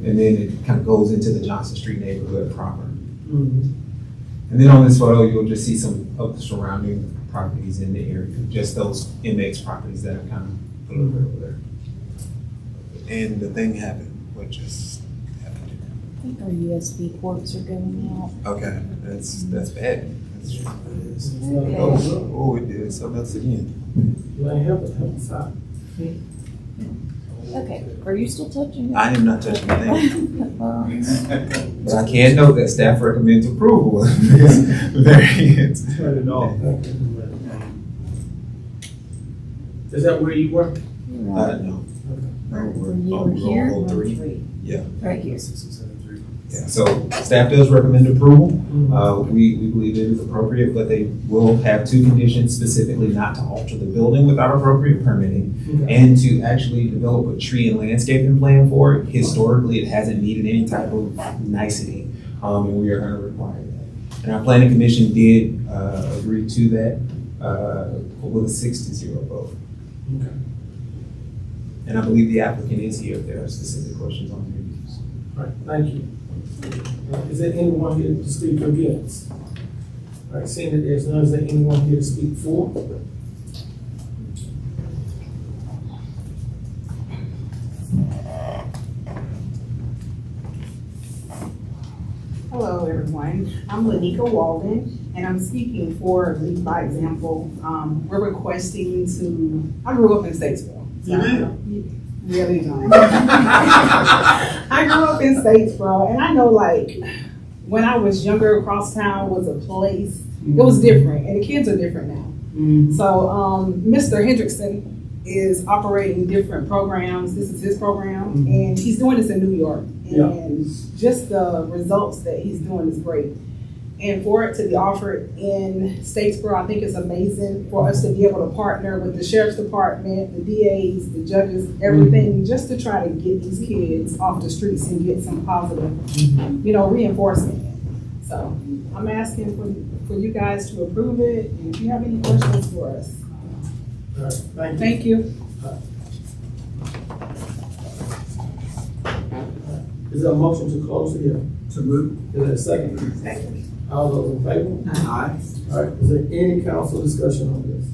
And then it kind of goes into the Johnson Street neighborhood proper. And then on this photo, you'll just see some of the surrounding properties in the area, just those MX properties that are kind of put over there. And the thing happened, what just happened? I think our USB ports are going out. Okay, that's bad. Okay. Oh, it did something else again. You ain't helping side. Okay, are you still touching it? I am not touching anything. But I can note that staff recommends approval of this variance. Turn it off. Is that where you work? No. Were you here? 3. Yeah. Right here. Yeah, so staff does recommend approval. We believe it is appropriate, but they will have 2 conditions, specifically not to alter the building without appropriate permitting and to actually develop a tree and landscaping plan for it. Historically, it hasn't needed any type of nicety, and we are going to require that. And our planning commission did agree to that with a 6-0 vote. Okay. And I believe the applicant is here if there are specific questions on your views. All right, thank you. Is there anyone here to speak against? All right, seeing that there's none, is there anyone here to speak for? Hello, everyone. I'm Lanika Walden, and I'm speaking for Lead by Example. We're requesting to, I grew up in Statesboro. So really don't. I grew up in Statesboro, and I know, like, when I was younger, Crosstown was a place. It was different, and the kids are different now. So Mr. Hendrickson is operating different programs. This is his program, and he's doing this in New York. And just the results that he's doing is great. And for it to be offered in Statesboro, I think it's amazing for us to be able to partner with the sheriff's department, the DAs, the judges, everything, just to try to get these kids off the streets and get some positive, reinforcement. So I'm asking for you guys to approve it, and if you have any questions for us. All right, thank you. Thank you. Is there a motion to close the hearing? To move. Is there a second? Second. All those in favor? Aye. All right, is there any council discussion on this?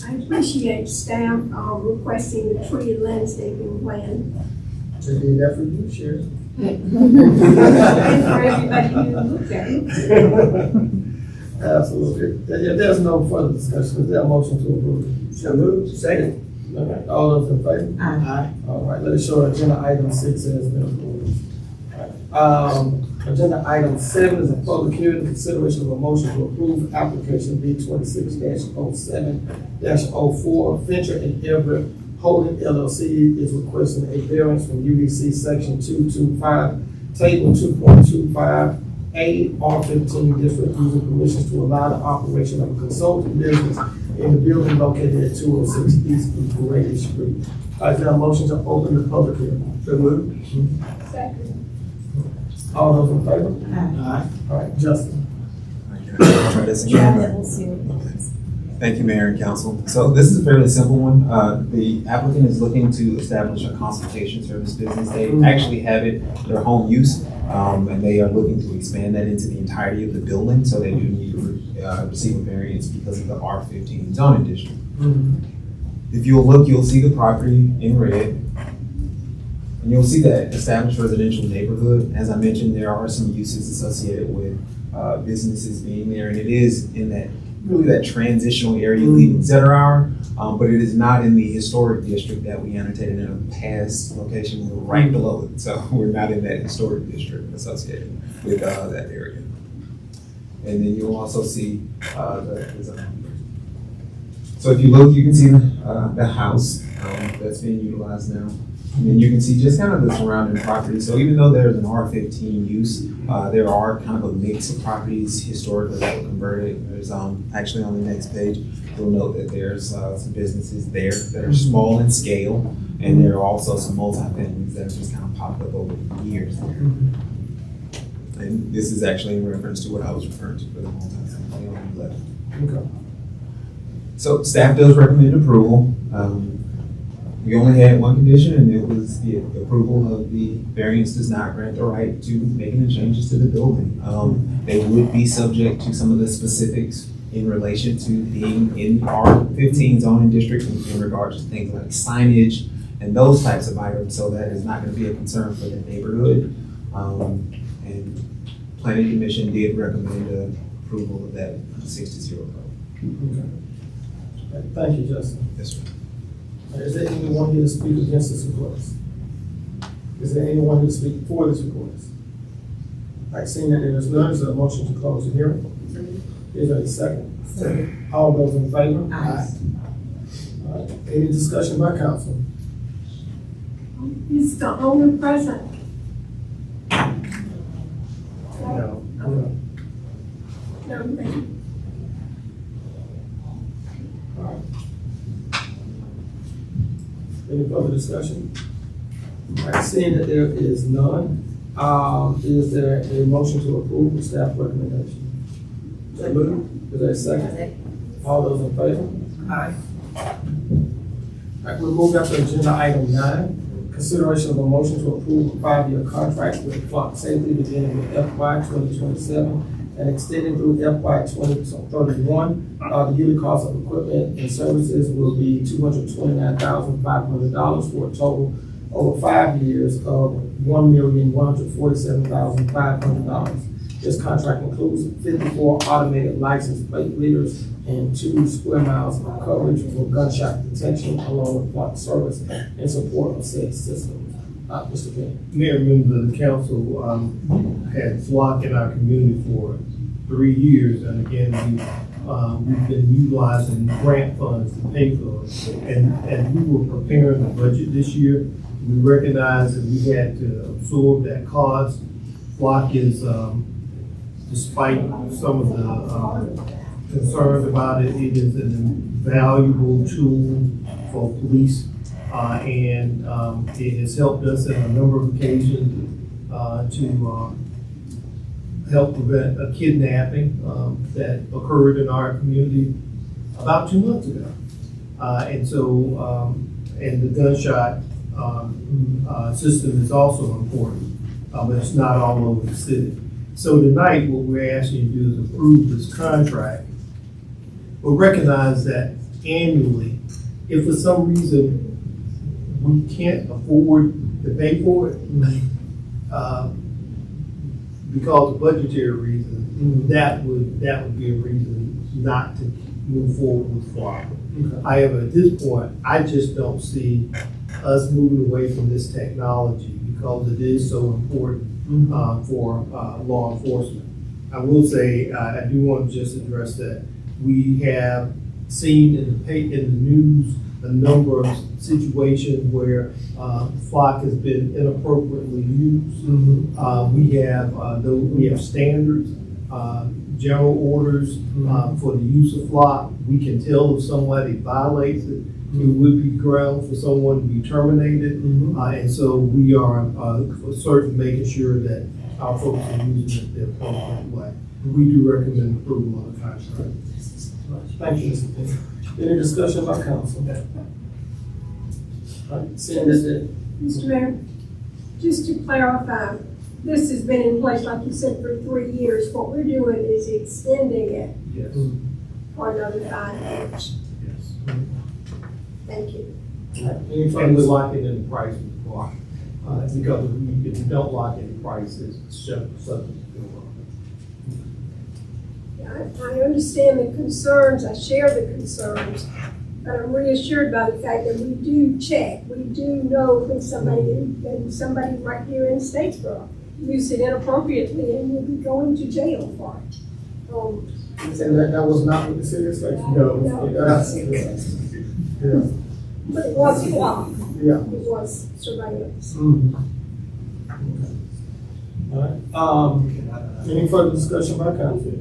I appreciate staff requesting the tree and landscaping plan. They did that for you, Sherry? And for everybody who looked at it. Absolutely. If there's no further discussion, is there a motion to approve? So moved. Second. Okay, all those in favor? Aye. All right, let us show agenda item 6 has been approved. Agenda item 7 is a public hearing, consideration of a motion to approve application B 26-07-04. Venture and Everett Holding LLC is requesting a variance from UBC section 225, table 2.25, A, R15 district, using permissions to allow the operation of a consulting business in the building located at 206 East Parade Street. Is there a motion to open the public hearing? So moved. Second. All those in favor? Aye. All right, Justin. Thank you, Mayor and Council. So this is a fairly simple one. The applicant is looking to establish a consultation service business. They actually have it, their home use, and they are looking to expand that into the entirety of the building. So they do need to receive a variance because of the R15 zoning district. If you'll look, you'll see the property in red. And you'll see that established residential neighborhood. As I mentioned, there are some uses associated with businesses being there, and it is in that really that transitional area leading Center Hour, but it is not in the historic district that we annotated in a past location. We're right below it, so we're not in that historic district associated with that area. And then you'll also see the design. So if you look, you can see the house that's being utilized now. And then you can see just kind of the surrounding property. So even though there's an R15 use, there are kind of a mix of properties historically that were converted. There's actually on the next page, you'll note that there's some businesses there that are small in scale, and there are also some multi-families that have just kind of popped up over the years there. And this is actually in reference to what I was referring to for the multi-family on the left. Okay. So staff does recommend approval. We only had one condition, and it was the approval of the variance does not grant the right to make any changes to the building. They would be subject to some of the specifics in relation to being in R15 zoning district in regards to things like signage and those types of items. So that is not going to be a concern for the neighborhood. And Planning Commission did recommend approval of that 6-0 vote. Okay. Thank you, Justin. Yes, sir. Is there anyone here to speak against this request? Is there anyone here to speak for this request? All right, seeing that there is none, is there a motion to close the hearing? Is there a second? Second. All those in favor? Aye. All right, any discussion by council? Is the owner present? No. No, thank you. All right. Any further discussion? All right, seeing that there is none, is there a motion to approve the staff recommendation? Is that moved? Is there a second? All those in favor? Aye. All right, we'll move down to agenda item 9. Consideration of a motion to approve a 5-year contract with Flock Safety beginning with FY 2027 and extending through FY 2031. The yearly cost of equipment and services will be $229,500 for a total over 5 years of $1,147,500. This contract includes 54 automated license plate readers and 2 square miles of coverage for gunshot detection, along with block service in support of said system. Mr. King. Mayor, members of the council, had Flock in our community for 3 years, and again, we've been utilizing grant funds to pay for it. And as we were preparing the budget this year, we recognized that we had to absorb that cost. Flock is, despite some of the concerns about it, it is an invaluable tool for police, and it has helped us on a number of occasions to help prevent a kidnapping that occurred in our community about 2 months ago. And so, and the gunshot, system is also important, but it's not all over the city. So tonight, what we're asking you to do is approve this contract, but recognize that annually, if for some reason we can't afford to pay for it, because of budgetary reasons, that would be a reason not to move forward with FLOC. However, at this point, I just don't see us moving away from this technology because it is so important for law enforcement. I will say, I do want to just address that we have seen in the news a number of situations where FLOC has been inappropriately used. We have standards, general orders for the use of FLOC. We can tell if somebody violates it. It would be ground for someone to be terminated. And so we are certainly making sure that our folks are using it the appropriate way. We do recommend approval of the contract. Thank you, Mr. King. Any discussion by council? All right, seeing that, Mr. Mayor, just to clarify, this has been in place, like you said, for 3 years. What we're doing is extending it Yes. for another 5 years. Yes. Thank you. And we're locking in the price of the car. Because if you don't lock in the price, it's subject to go I understand the concerns, I share the concerns, but I'm reassured by the fact that we do check. We do know when somebody right here in Statesboro used it inappropriately and will be going to jail for it. and that was not what the city expected. No. Yeah. But it was FLOC. Yeah. It was surveillance. All right, any further discussion by council?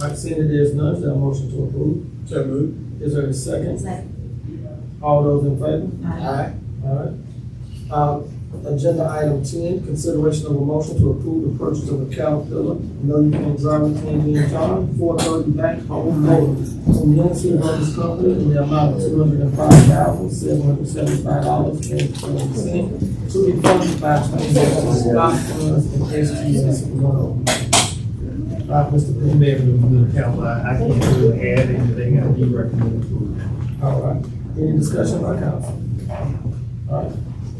All right, seeing that there's none, is there a motion to approve? So moved. Is there a second? Second. All those in favor? Aye. All right. Agenda item 10, consideration of a motion to approve the purchase of a Caterpillar, no you can't drive a 10-year John, 430 bank home motor from Yancey Brothers Company in the amount of $205,775.20 to be funded by 27 stock funds and SGS loan. Mr. Premier, the council, I can't really add anything. I do recommend approval. All right. Any discussion by council? All right.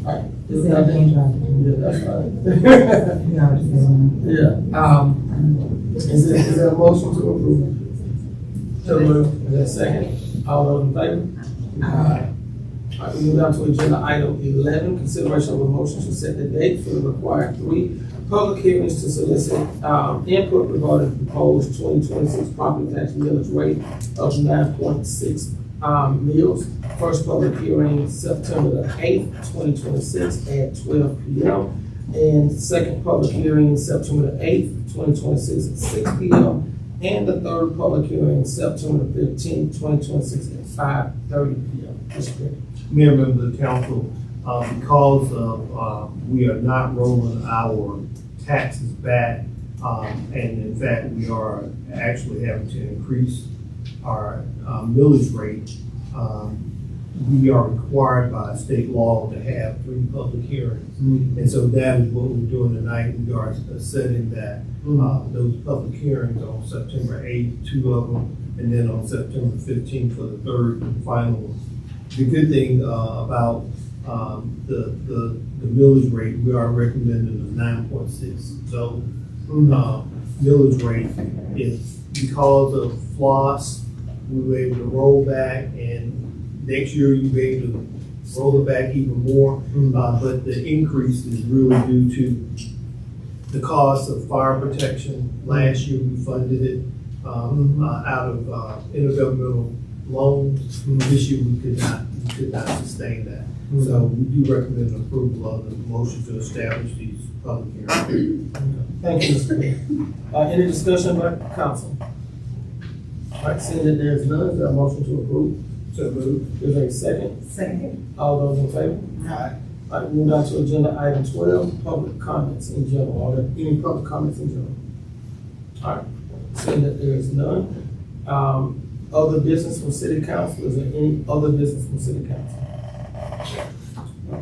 All right. Is that a game driver? Yeah, that's right. Is there a motion to approve? So moved. Is there a second? All those in favor? Aye. All right, we move down to agenda item 11, consideration of a motion to set the date for the required 3 public hearings to solicit input regarding the proposed 2026 property tax millage rate of 9.6 mils. First public hearing September the 8th, 2026 at 12 p.m. And second public hearing September the 8th, 2026 at 6 p.m. And the third public hearing September the 15th, 2026 at 5:30 p.m. Mr. Green. Mayor, members of the council, because of, we are not rolling our taxes back, and in fact, we are actually having to increase our millage rate. We are required by state law to have 3 public hearings. And so that is what we're doing tonight. We are setting that, those public hearings on September 8th, 2 of them, and then on September 15th for the 3rd and final one. The good thing about the millage rate, we are recommending a 9.6 zone. Millage rate is because of floss, we were able to roll back, and next year you'll be able to roll it back even more. But the increase is really due to the cost of fire protection. Last year we funded it out of intergovernmental loans. This year we could not sustain that. So we do recommend approval of the motion to establish these public hearings. Thank you, Mr. Mayor. Any discussion by council? All right, seeing that there's none, is there a motion to approve? So moved. Is there a second? Second. All those in favor? Aye. All right, move down to agenda item 12, public comments in general. Are there any public comments in general? All right, seeing that there is none, other business from city council? Is there any other business from city council?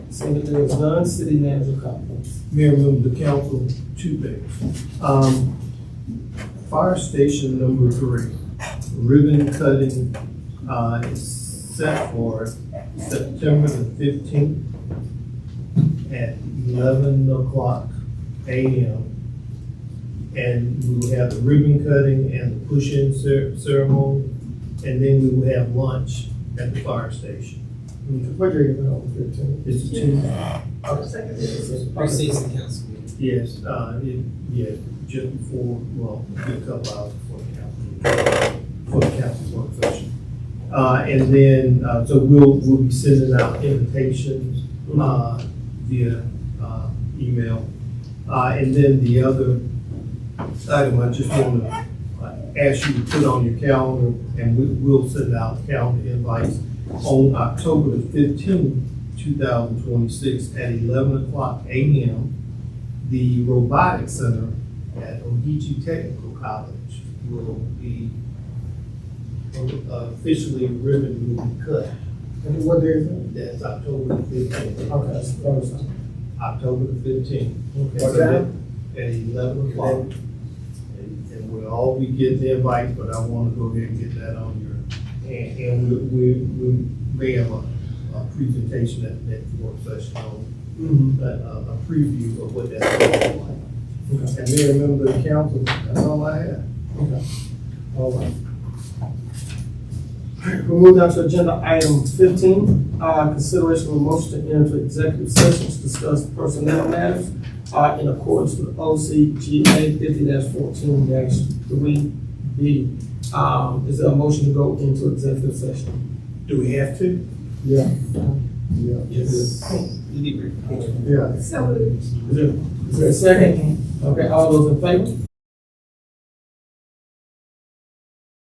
Seeing that there is none, city manager comments. Mayor, members of the council, two things. Fire station number 3, ribbon cutting, is set for September the 15th at 11 o'clock a.m. And we will have the ribbon cutting and the push-in ceremony, and then we will have lunch at the fire station. What day is it on the 15th? It's a Tuesday. Pre-season council meeting. Yes, just before, well, a couple hours before the council work session. And then, so we'll be sending out invitations, via, email. And then the other item, I just want to ask you to put on your calendar, and we'll send out calendar invites on October the 15th, 2026 at 11 o'clock a.m. The Robotics Center at Ogeechee Technical College will be officially ribbon will be cut. And what day is that? That's October the 15th. Okay, that's Thursday. October the 15th. Okay. So that- At 11 o'clock. And we'll all be getting the invites, but I want to go ahead and get that on your, and we may have a presentation at the next work session on a preview of what that's going to look like. Okay. And then remember the council, that's all I have. Okay. All right. We'll move down to agenda item 15, consideration of a motion to enter into executive sessions to discuss personnel matters in accordance with OCGA 50-14-3B. Is there a motion to go into executive session? Do we have to? Yeah. Yes. Yeah. So moved. Is there a second? Okay, all those in favor?